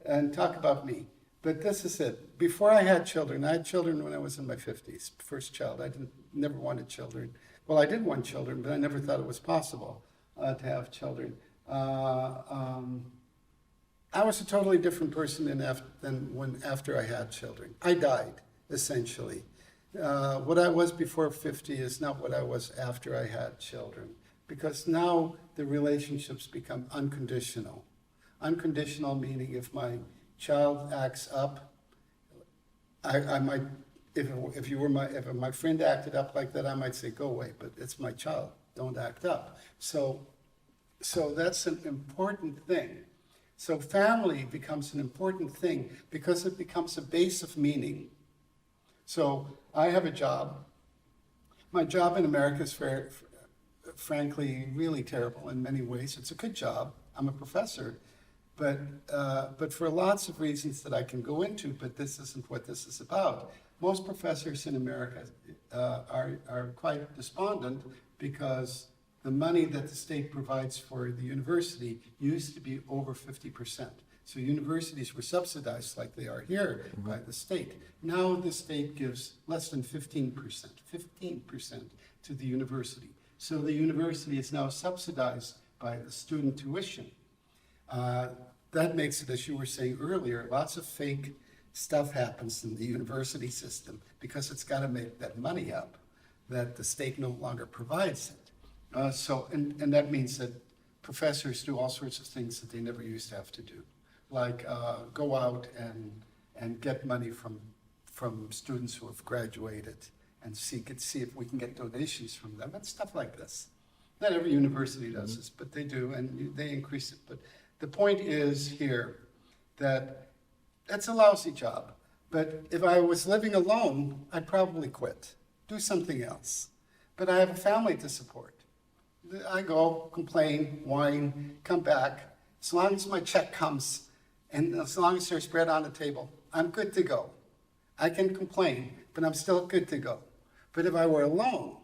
and talk about me. But this is it. Before I had children when I was in my 50s, first child. I never wanted children. Well, I did want children, but I never thought it was possible to have children. I was a totally different person after I had children. I died, essentially. What I was before 50 is not what I was after I had children, because now the relationships become unconditional. Unconditional meaning if my child acts up, I might, if my friend acted up like that, I might say, go away, but it's my child, don't act up. So that's an important thing. So family becomes an important thing because it becomes a base of meaning. So I have a job. My job in America is frankly really terrible in many ways. It's a good job. I'm a professor. But for lots of reasons that I can go into, but this isn't what this is about. Most professors in America are quite despondent because the money that the state provides for the university used to be over 50%. So universities were subsidized like they are here by the state. Now the state gives less than 15% to the university. So the university is now subsidized by the student tuition. That makes it, as you were saying earlier, lots of fake stuff happens in the university system because it's got to make that money up, that the state no longer provides it. And that means that professors do all sorts of things that they never used to have to do, like go out and get money from students who have graduated and see if we can get donations from them and stuff like this. Not every university does this, but they do, and they increase it. But the point is here that that's a lousy job. But if I was living alone, I'd probably quit, do something else. But I have a family to support. I go, complain, whine, come back. As long as my check comes and as long as there's bread on the table, I'm good to go. I can complain, but I'm still good to go. But if I were alone,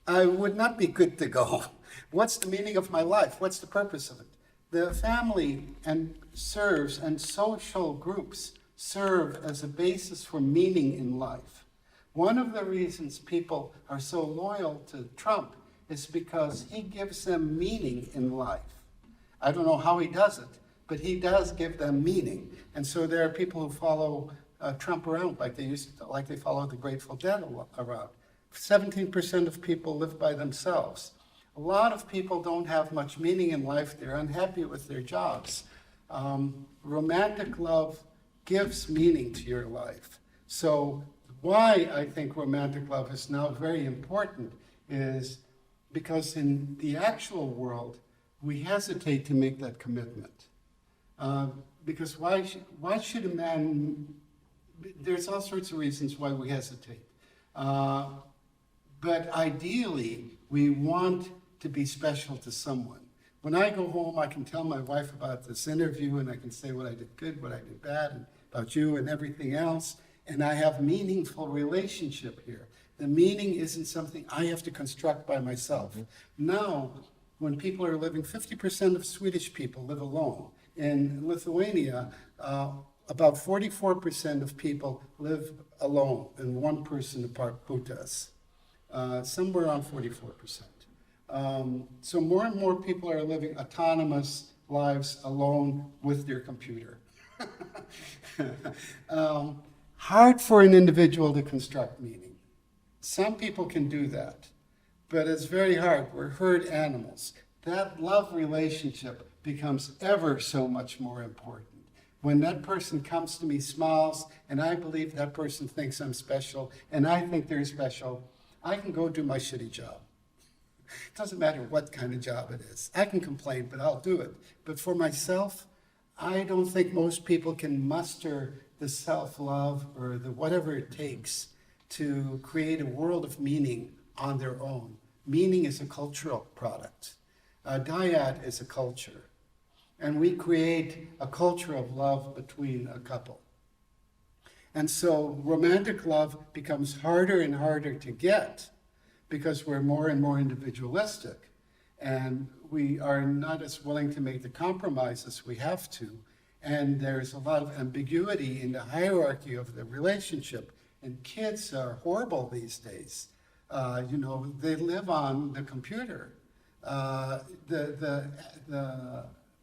I would not be good to go. What's the meaning of my life? What's the purpose of it? The family and social groups serve as a basis for meaning in life. One of the reasons people are so loyal to Trump is because he gives them meaning in life. I don't know how he does it, but he does give them meaning. And so there are people who follow Trump around like they follow the Grateful Dead around. 17% of people live by themselves. A lot of people don't have much meaning in life. They're unhappy with their jobs. Romantic love gives meaning to your life. So why I think romantic love is now very important is because in the actual world, we hesitate to make that commitment. Because why should a man, there's all sorts of reasons why we hesitate. But ideally, we want to be special to someone. When I go home, I can tell my wife about this interview, and I can say what I did good, what I did bad, and about you and everything else, and I have meaningful relationship here. The meaning isn't something I have to construct by myself. Now, when people are living, 50% of Swedish people live alone. In Lithuania, about 44% of people live alone, and one person apart, putas. Somewhere around 44%. So more and more people are living autonomous lives alone with their computer. Hard for an individual to construct meaning. Some people can do that, but it's very hard. We're herd animals. That love relationship becomes ever so much more important. When that person comes to me, smiles, and I believe that person thinks I'm special, and I think they're special, I can go do my shitty job. It doesn't matter what kind of job it is. I can complain, but I'll do it. But for myself, I don't think most people can muster the self-love or the whatever it takes to create a world of meaning on their own. Meaning is a cultural product. Dyad is a culture. And we create a culture of love between a couple. And so romantic love becomes harder and harder to get because we're more and more individualistic. And we are not as willing to make the compromises we have to. And there's a lot of ambiguity in the hierarchy of the relationship. And kids are horrible these days. They live on the computer.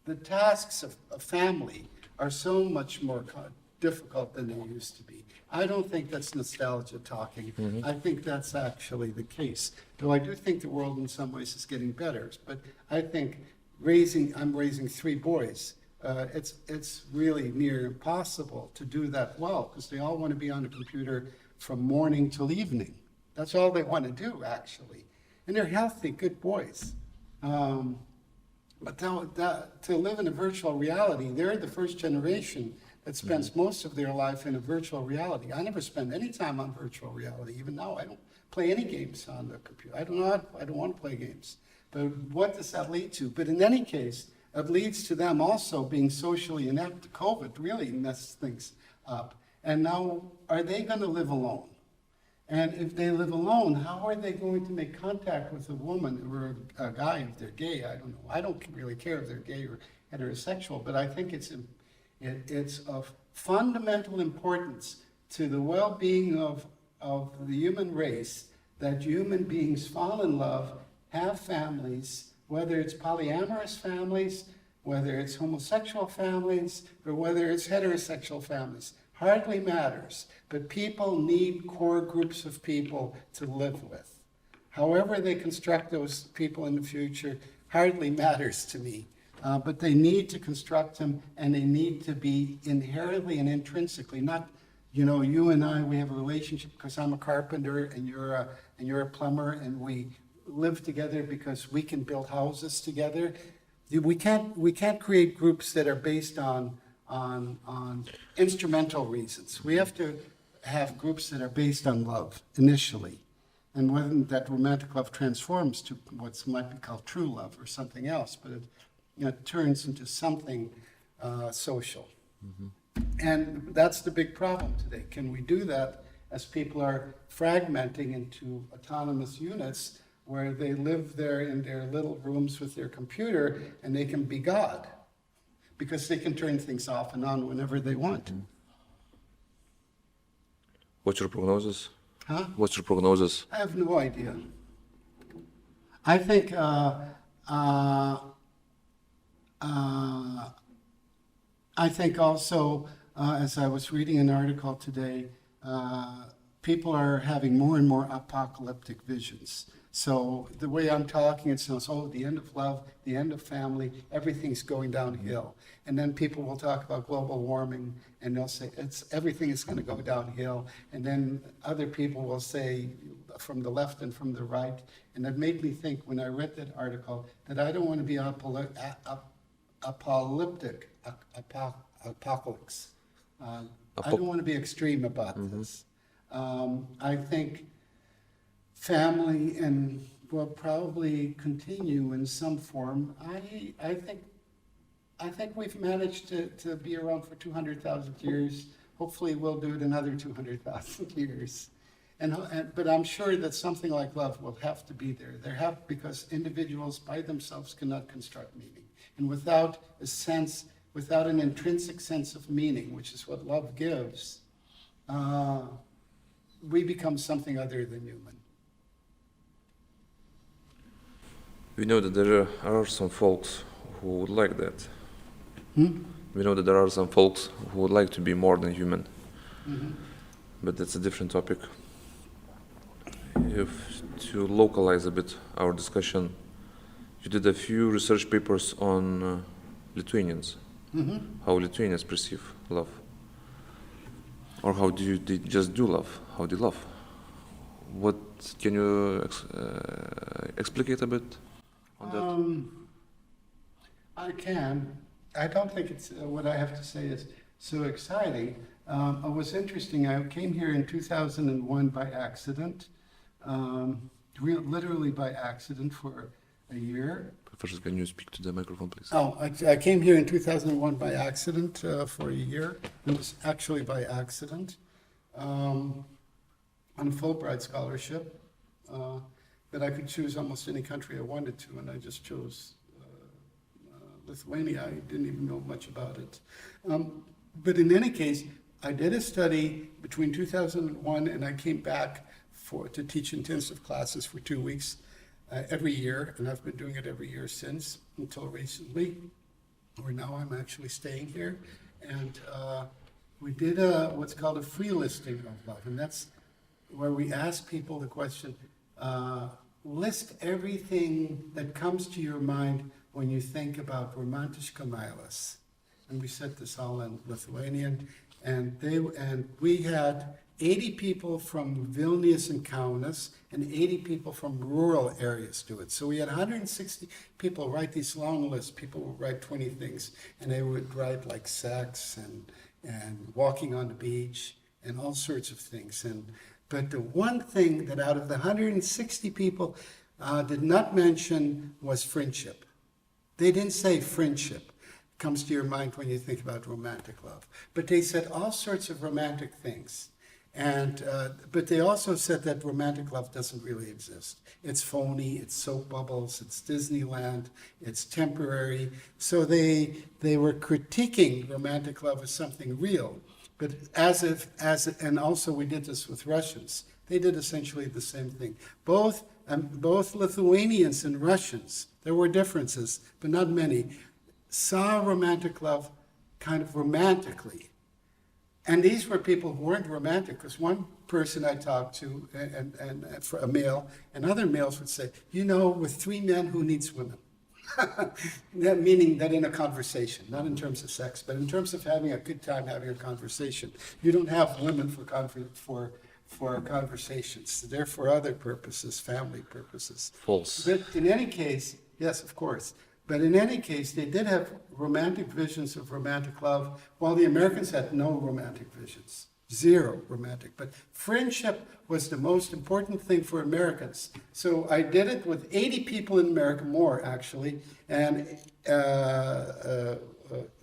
The tasks of a family are so much more difficult than they used to be. I don't think that's nostalgia talking. Mm-hmm. I think that's actually the case. Though I do think the world in some ways is getting better. But I think I'm raising 3 boys. It's really near impossible to do that well because they all want to be on the computer from morning till evening. That's all they want to do, actually. And they're healthy, good boys. But to live in a virtual reality, they're the first generation that spends most of their life in a virtual reality. I never spend any time on virtual reality. Even now, I don't play any games on the computer. I don't want to play games. But what does that lead to? But in any case, it leads to them also being socially inept. COVID really messed things up. And now, are they going to live alone? And if they live alone, how are they going to make contact with a woman or a guy if they're gay? I don't know. I don't really care if they're gay or heterosexual, but I think it's of fundamental importance to the well-being of the human race that human beings fall in love, have families, whether it's polyamorous families, whether it's homosexual families, or whether it's heterosexual families. Hardly matters, but people need core groups of people to live with. However they construct those people in the future hardly matters to me, but they need to construct them, and they need to be inherently and intrinsically, not, you and I, we have a relationship because I'm a carpenter and you're a plumber, and we live together because we can build houses together. We can't create groups that are based on instrumental reasons. We have to have groups that are based on love initially, and when that romantic love transforms to what might be called true love or something else, but it turns into something social. Mm-hmm. And that's the big problem today. Can we do that as people are fragmenting into autonomous units where they live there in their little rooms with their computer and they can be God? Because they can turn things off and on whenever they want. What's your prognosis? Huh? What's your prognosis? I have no idea. I think also, as I was reading an article today, people are having more and more apocalyptic visions. So the way I'm talking, it sounds, oh, the end of love, the end of family, everything's going downhill. And then people will talk about global warming, and they'll say everything is going to go downhill. And then other people will say, from the left and from the right, and that made me think when I read that article that I don't want to be apocalyptic. I don't want to be extreme about this. I think family and will probably continue in some form. I think we've managed to be around for 200,000 years. Hopefully we'll do it another 200,000 years. But I'm sure that something like love will have to be there. Because individuals by themselves cannot construct meaning. And without an intrinsic sense of meaning, which is what love gives, we become something other than human. We know that there are some folks who would like that. We know that there are some folks who would like to be more than human. But that's a different topic. If to localize a bit our discussion, you did a few research papers on Lithuanians, how Lithuanians perceive love. Or how do you just do love? How do you love? What can you explicate a bit on that? I can. I don't think it's what I have to say is so exciting. It was interesting. I came here in 2001 by accident, literally by accident for a year. Professor, can you speak to the microphone, please? Oh, I came here in 2001 by accident for a year. It was actually by accident on a Fulbright scholarship. But I could choose almost any country I wanted to, and I just chose Lithuania. I didn't even know much about it. But in any case, I did a study between 2001 and I came back to teach intensive classes for 2 weeks every year, and I've been doing it every year since, until recently, where now I'm actually staying here. And we did what's called a free listing of love, and that's where we ask people the question, list everything that comes to your mind when you think about romantiška meilės. And we said this all in Lithuanian, and we had 80 people from Vilnius and Kaunas, and 80 people from rural areas do it. So we had 160 people write these long lists. People would write 20 things, and they would write like sex and walking on the beach and all sorts of things. But the one thing that out of the 160 people did not mention was friendship. They didn't say friendship comes to your mind when you think about romantic love. But they said all sorts of romantic things. But they also said that romantic love doesn't really exist. It's phony, it's soap bubbles, it's Disneyland, it's temporary. So they were critiquing romantic love as something real. But and also we did this with Russians. They did essentially the same thing. Both Lithuanians and Russians, there were differences, but not many, saw romantic love kind of romantically. And these were people who weren't romantic, because one person I talked to, and for a male, and other males would say, with 3 men, who needs women? That meaning that in a conversation, not in terms of sex, but in terms of having a good time having a conversation. You don't have women for conversations. They're for other purposes, family purposes. False. But in any case, yes, of course. But in any case, they did have romantic visions of romantic love, while the Americans had no romantic visions. Zero romantic. But friendship was the most important thing for Americans. So I did it with 80 people in America, more actually, and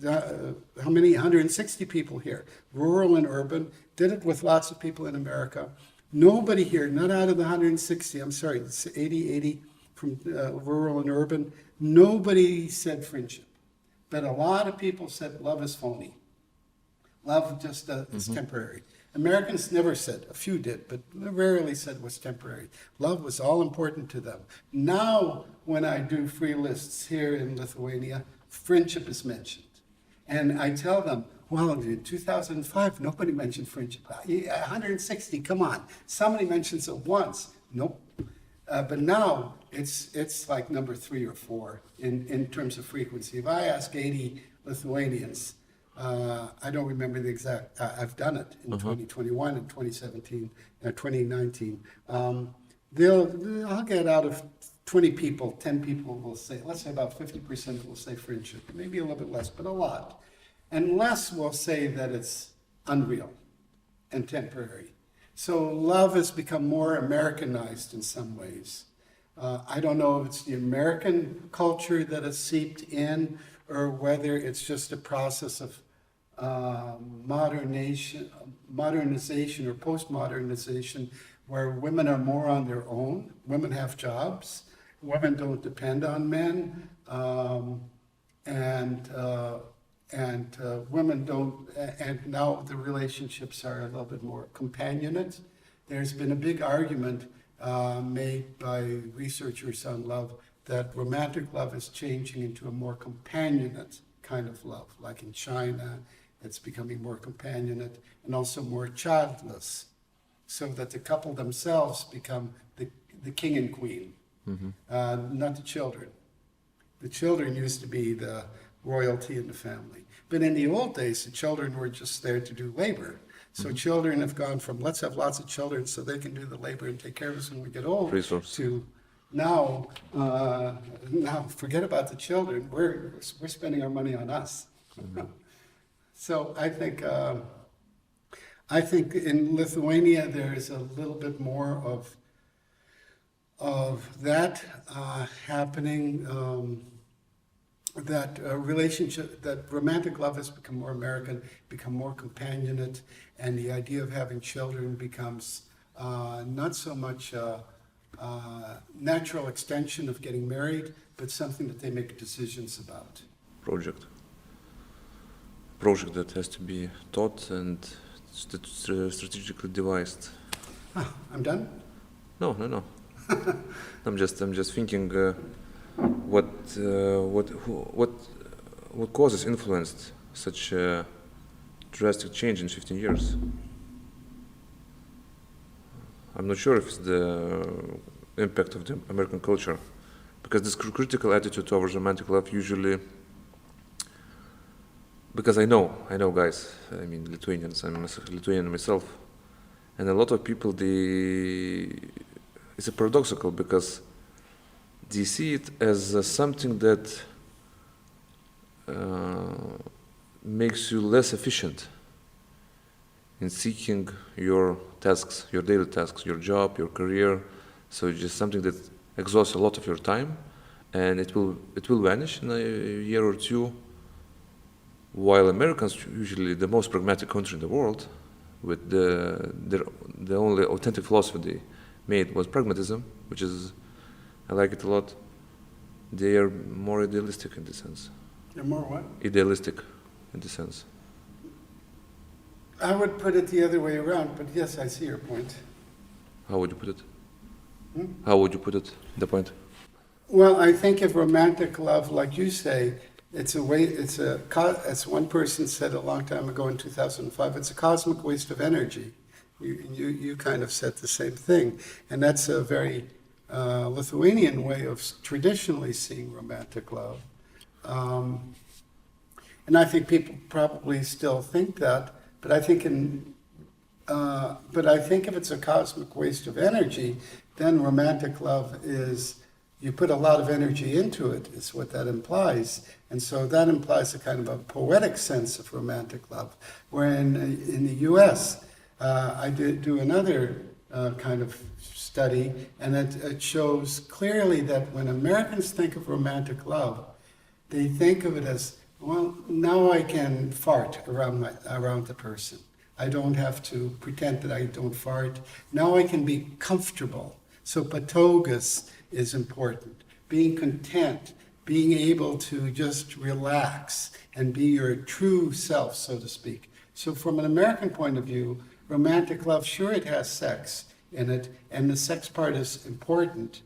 how many? 160 people here, rural and urban, did it with lots of people in America. Nobody here, not out of the 160, I'm sorry, it's 80 from rural and urban, nobody said friendship. But a lot of people said love is phony. Love just is temporary. Americans never said, a few did, but rarely said was temporary. Love was all important to them. Now, when I do free lists here in Lithuania, friendship is mentioned. And I tell them, well, in 2005, nobody mentioned friendship. 160, come on. Somebody mentions it once. Nope. But now, it's like number 3 or 4 in terms of frequency. If I ask 80 Lithuanians, I don't remember the exact, I've done it in 2021 and 2017, 2019. I'll get out of 20 people, 10 people will say, let's say about 50% will say friendship, maybe a little bit less, but a lot. And less will say that it's unreal and temporary. So love has become more Americanized in some ways. I don't know if it's the American culture that has seeped in or whether it's just a process of modernization or post-modernization where women are more on their own. Women have jobs. Women don't depend on men. And women don't, and now the relationships are a little bit more companionate. There's been a big argument made by researchers on love that romantic love is changing into a more companionate kind of love. Like in China, it's becoming more companionate and also more childless, so that the couple themselves become the king and queen, not the children. The children used to be the royalty in the family. But in the old days, the children were just there to do labor. So children have gone from let's have lots of children so they can do the labor and take care of us when we get old, to now forget about the children. We're spending our money on us. So I think in Lithuania there is a little bit more of that happening. That relationship, that romantic love has become more American, become more companionate, and the idea of having children becomes not so much a natural extension of getting married, but something that they make decisions about. Project that has to be taught and strategically devised. Ah, I'm done? No. I'm just thinking. What causes influenced such a drastic change in 15 years? I'm not sure if it's the impact of the American culture, because this critical attitude towards romantic love usually, because I know guys, I mean Lithuanians, I'm a Lithuanian myself, and a lot of people, it's a paradoxical because they see it as something that makes you less efficient in seeking your tasks, your daily tasks, your job, your career. So it's just something that exhausts a lot of your time, and it will vanish in a year or two. While Americans, usually the most pragmatic country in the world, with the only authentic philosophy they made was pragmatism, which is, I like it a lot. They are more idealistic in this sense. They're more what? Idealistic in this sense. I would put it the other way around, but yes, I see your point. How would you put it? How would you put it, the point? Well, I think of romantic love, like you say, as one person said a long time ago in 2005, it's a cosmic waste of energy. You kind of said the same thing. And that's a very Lithuanian way of traditionally seeing romantic love. And I think people probably still think that, but I think if it's a cosmic waste of energy, then romantic love is, you put a lot of energy into it, is what that implies. And so that implies a kind of a poetic sense of romantic love. Where in the US, I did do another kind of study, and it shows clearly that when Americans think of romantic love, they think of it as Well, now I can fart around the person. I don't have to pretend that I don't fart. Now I can be comfortable. So patogas is important. Being content, being able to just relax and be your true self, so to speak. So from an American point of view, romantic love, sure, it has sex in it, and the sex part is important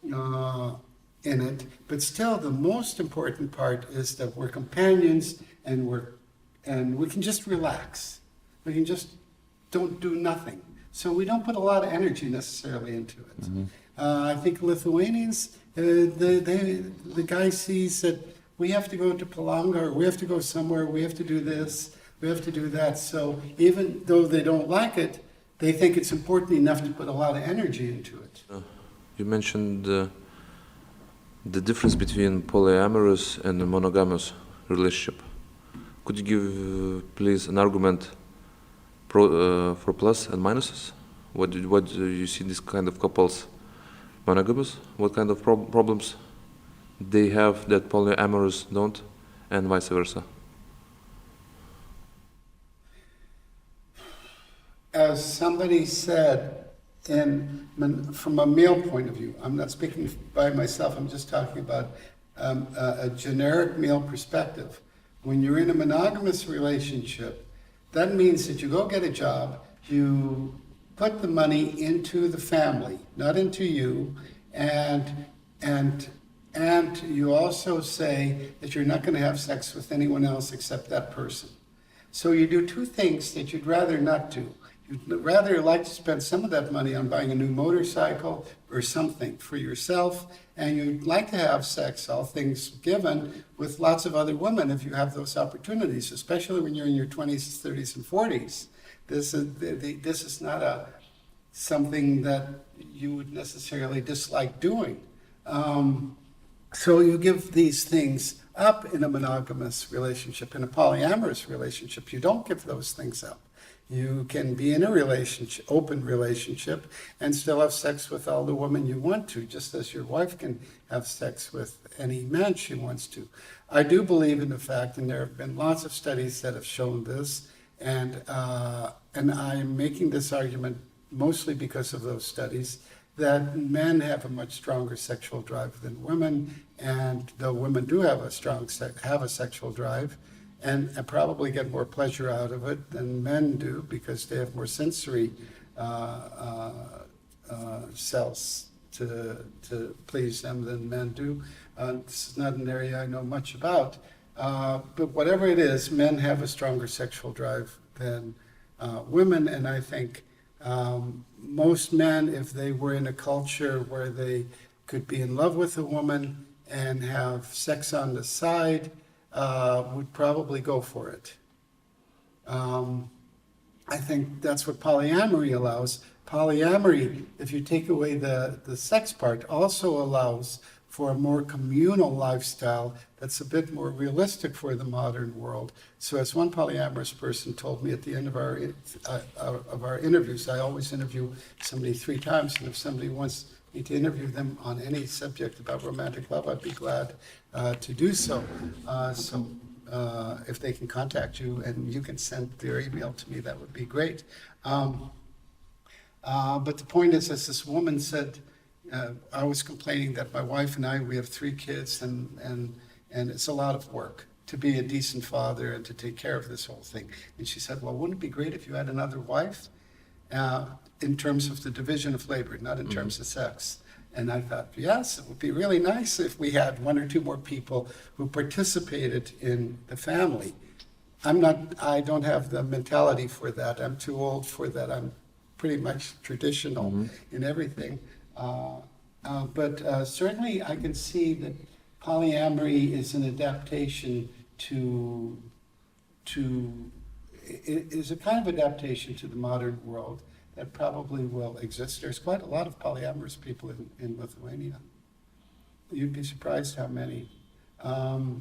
in it, but still the most important part is that we're companions and we can just relax. We can just don't do nothing. So we don't put a lot of energy necessarily into it. Mm-hmm. I think Lithuanians, the guy sees that we have to go to Palanga, or we have to go somewhere, we have to do this, we have to do that. So even though they don't like it, they think it's important enough to put a lot of energy into it. You mentioned the difference between polyamorous and a monogamous relationship. Could you give, please, an argument for plus and minuses? What do you see this kind of couples monogamous? What kind of problems they have that polyamorous don't, and vice versa? As somebody said, from a male point of view, I'm not speaking by myself, I'm just talking about a generic male perspective. When you're in a monogamous relationship, that means that you go get a job, you put the money into the family, not into you, and you also say that you're not going to have sex with anyone else except that person. So you do two things that you'd rather not do. You'd rather like to spend some of that money on buying a new motorcycle or something for yourself, and you'd like to have sex, all things given, with lots of other women if you have those opportunities, especially when you're in your 20s, 30s, and 40s. This is not something that you would necessarily dislike doing. So you give these things up in a monogamous relationship. In a polyamorous relationship, you don't give those things up. You can be in a relationship, open relationship, and still have sex with all the women you want to, just as your wife can have sex with any man she wants to. I do believe in the fact, and there have been lots of studies that have shown this, and I'm making this argument mostly because of those studies, that men have a much stronger sexual drive than women, and though women do have a sexual drive, and probably get more pleasure out of it than men do because they have more sensory cells to please them than men do. This is not an area I know much about, but whatever it is, men have a stronger sexual drive than women, and I think most men, if they were in a culture where they could be in love with a woman and have sex on the side, would probably go for it. I think that's what polyamory allows. Polyamory, if you take away the sex part, also allows for a more communal lifestyle that's a bit more realistic for the modern world. So as one polyamorous person told me at the end of our interviews, I always interview somebody 3 times, and if somebody wants me to interview them on any subject about romantic love, I'd be glad to do so. If they can contact you and you can send their email to me, that would be great. But the point is, as this woman said, I was complaining that my wife and I, we have 3 kids, and it's a lot of work to be a decent father and to take care of this whole thing. And she said, well, wouldn't it be great if you had another wife? In terms of the division of labor, not in terms of sex. And I thought, yes, it would be really nice if we had 1 or 2 more people who participated in the family. I don't have the mentality for that. I'm too old for that. I'm pretty much traditional in everything. But certainly I can see that polyamory is an adaptation it is a kind of adaptation to the modern world that probably will exist. There's quite a lot of polyamorous people in Lithuania. You'd be surprised how many. But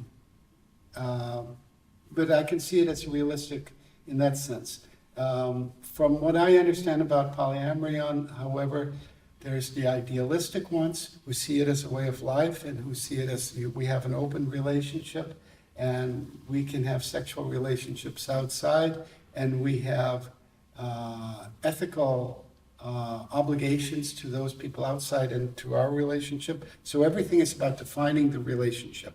I can see it as realistic in that sense. From what I understand about polyamory, however, there's the idealistic ones who see it as a way of life and who see it as we have an open relationship and we can have sexual relationships outside, and we have ethical obligations to those people outside and to our relationship. So everything is about defining the relationship.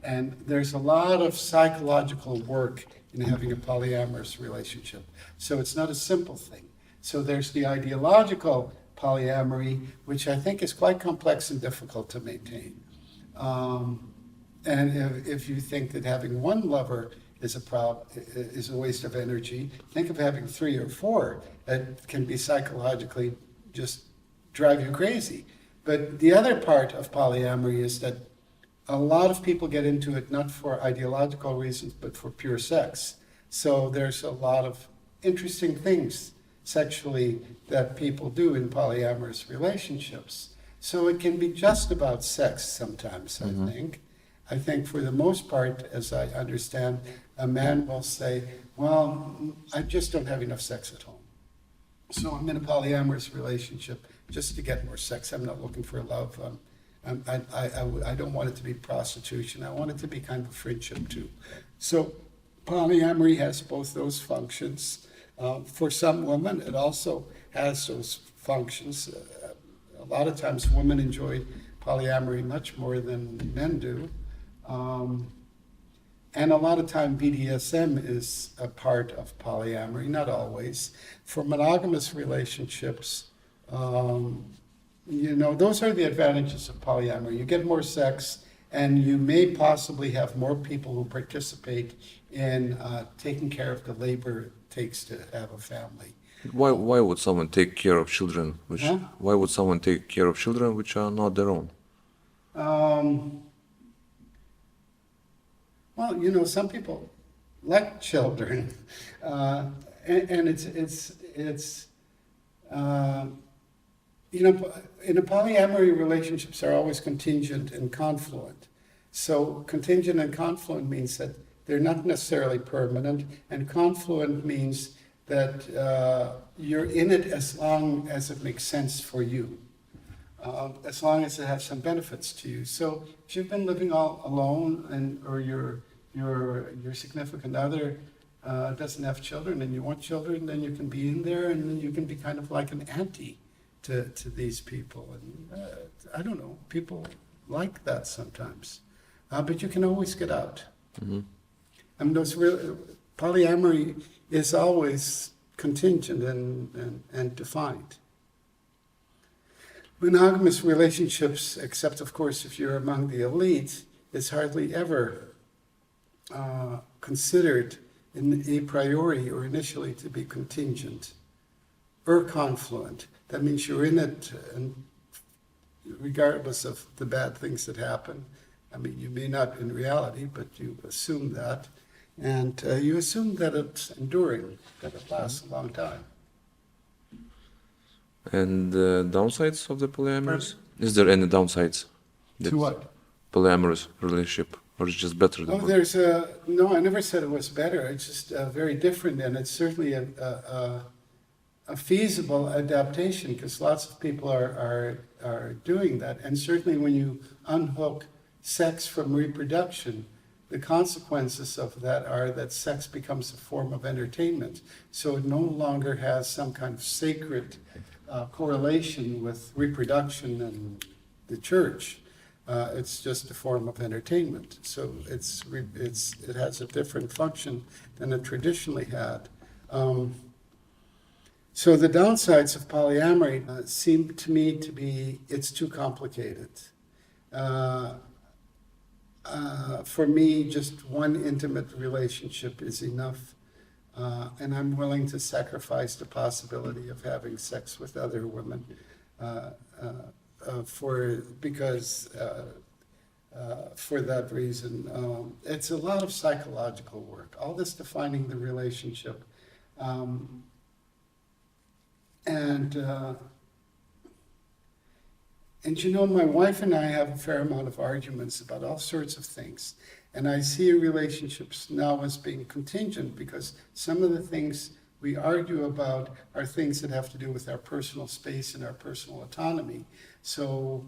And there's a lot of psychological work in having a polyamorous relationship. So it's not a simple thing. So there's the ideological polyamory, which I think is quite complex and difficult to maintain. And if you think that having one lover is a waste of energy, think of having 3 or 4. That can be psychologically just drive you crazy. But the other part of polyamory is that a lot of people get into it not for ideological reasons, but for pure sex. So there's a lot of interesting things sexually that people do in polyamorous relationships. So it can be just about sex sometimes, I think. I think for the most part, as I understand, a man will say, well, I just don't have enough sex at home. So I'm in a polyamorous relationship just to get more sex. I'm not looking for love. I don't want it to be prostitution. I want it to be kind of friendship too. So polyamory has both those functions. For some women, it also has those functions. A lot of times women enjoy polyamory much more than men do. And a lot of time BDSM is a part of polyamory, not always. For monogamous relationships, those are the advantages of polyamory. You get more sex, and you may possibly have more people who participate in taking care of the labor it takes to have a family. Why would someone take care of children? Why would someone take care of children which are not their own? Well, some people like children, and it's in a polyamory, relationships are always contingent and confluent. So contingent and confluent means that they're not necessarily permanent, and confluent means that you're in it as long as it makes sense for you, as long as it has some benefits to you. So if you've been living all alone, or your significant other doesn't have children and you want children, then you can be in there, and then you can be kind of like an auntie to these people. And I don't know, people like that sometimes. But you can always get out. Mm-hmm. I mean, polyamory is always contingent and defined. Monogamous relationships, except of course if you're among the elite, is hardly ever considered a priori or initially to be contingent or confluent. That means you're in it, and regardless of the bad things that happen. I mean, you may not in reality, but you assume that. And you assume that it's enduring, that it lasts a long time. And the downsides of the polyamorous? Is there any downsides? To what? Polyamorous relationship, or is it just better than one? No, I never said it was better. It's just very different, and it's certainly a feasible adaptation, because lots of people are doing that. And certainly when you unhook sex from reproduction, the consequences of that are that sex becomes a form of entertainment. So it no longer has some kind of sacred correlation with reproduction and the church. It's just a form of entertainment. So it has a different function than it traditionally had. So the downsides of polyamory seem to me to be it's too complicated. For me, just one intimate relationship is enough, and I'm willing to sacrifice the possibility of having sex with other women for that reason. It's a lot of psychological work, all this defining the relationship. And my wife and I have a fair amount of arguments about all sorts of things. And I see relationships now as being contingent, because some of the things we argue about are things that have to do with our personal space and our personal autonomy. So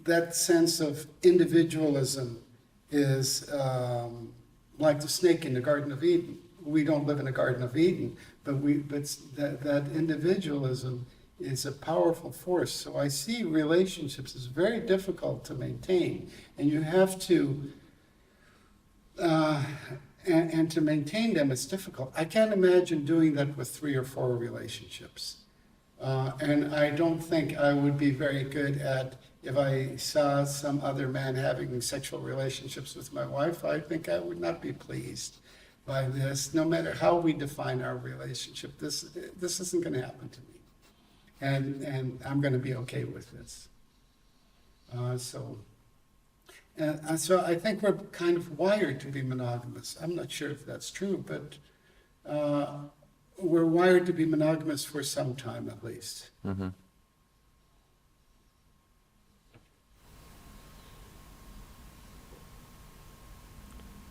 that sense of individualism is like the snake in the Garden of Eden. We don't live in the Garden of Eden, but that individualism is a powerful force. So I see relationships as very difficult to maintain, and you have to, and to maintain them is difficult. I can't imagine doing that with 3 or 4 relationships. And I don't think I would be very good at, if I saw some other man having sexual relationships with my wife, I think I would not be pleased by this. No matter how we define our relationship, this isn't going to happen to me. And I'm going to be okay with this. So I think we're kind of wired to be monogamous. I'm not sure if that's true, but we're wired to be monogamous for some time at least. Mm-hmm.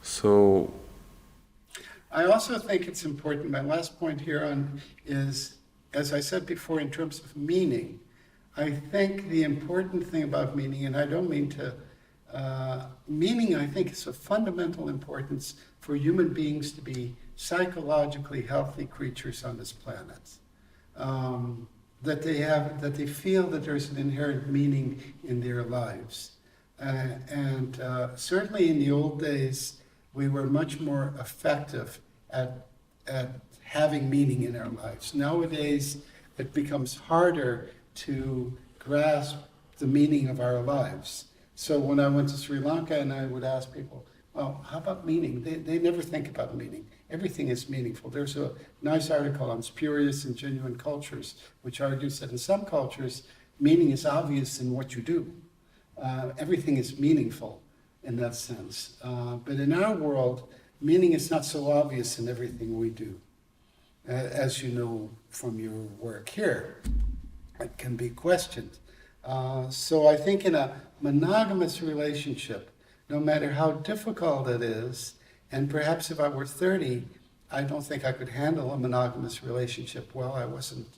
So I also think it's important, my last point here on is, as I said before, in terms of meaning, I think the important thing about meaning, and I don't mean to, meaning I think is of fundamental importance for human beings to be psychologically healthy creatures on this planet. That they feel that there's an inherent meaning in their lives. And certainly in the old days, we were much more effective at having meaning in our lives. Nowadays, it becomes harder to grasp the meaning of our lives. So when I went to Sri Lanka and I would ask people, well, how about meaning? They never think about meaning. Everything is meaningful. There's a nice article on Spurious and Genuine Cultures, which argues that in some cultures, meaning is obvious in what you do. Everything is meaningful in that sense. But in our world, meaning is not so obvious in everything we do. As you know from your work here, it can be questioned. So I think in a monogamous relationship, no matter how difficult it is, and perhaps if I were 30, I don't think I could handle a monogamous relationship well. I wasn't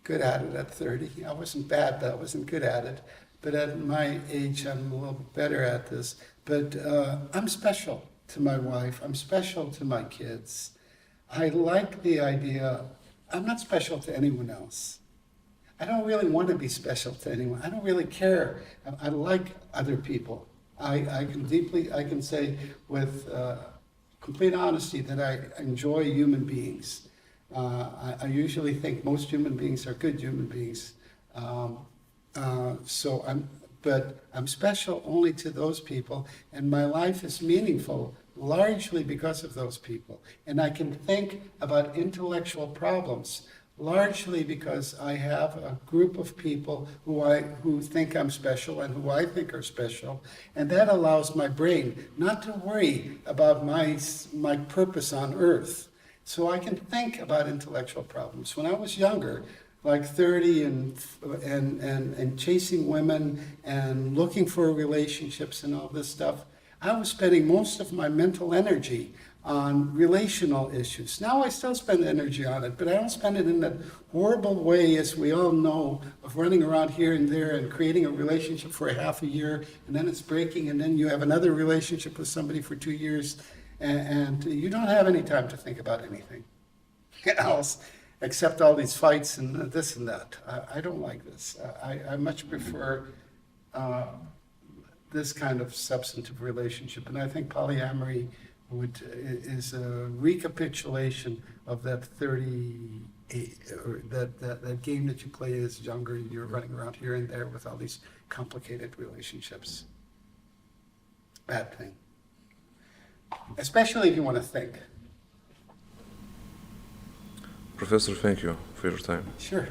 good at it at 30. I wasn't bad, but I wasn't good at it. But at my age, I'm a little bit better at this. But I'm special to my wife. I'm special to my kids. I like the idea, I'm not special to anyone else. I don't really want to be special to anyone. I don't really care. I like other people. I can say with complete honesty that I enjoy human beings. I usually think most human beings are good human beings. But I'm special only to those people, and my life is meaningful largely because of those people. And I can think about intellectual problems largely because I have a group of people who think I'm special and who I think are special, and that allows my brain not to worry about my purpose on earth. So I can think about intellectual problems. When I was younger, like 30 and chasing women and looking for relationships and all this stuff, I was spending most of my mental energy on relational issues. Now I still spend energy on it, but I don't spend it in that horrible way, as we all know, of running around here and there and creating a relationship for a half a year, and then it's breaking, and then you have another relationship with somebody for 2 years, and you don't have any time to think about anything else except all these fights and this and that. I don't like this. I much prefer this kind of substantive relationship, and I think polyamory is a recapitulation of that 38, or that game that you play as younger. You're running around here and there with all these complicated relationships. Bad thing. Especially if you want to think. Professor, thank you for your time. Sure.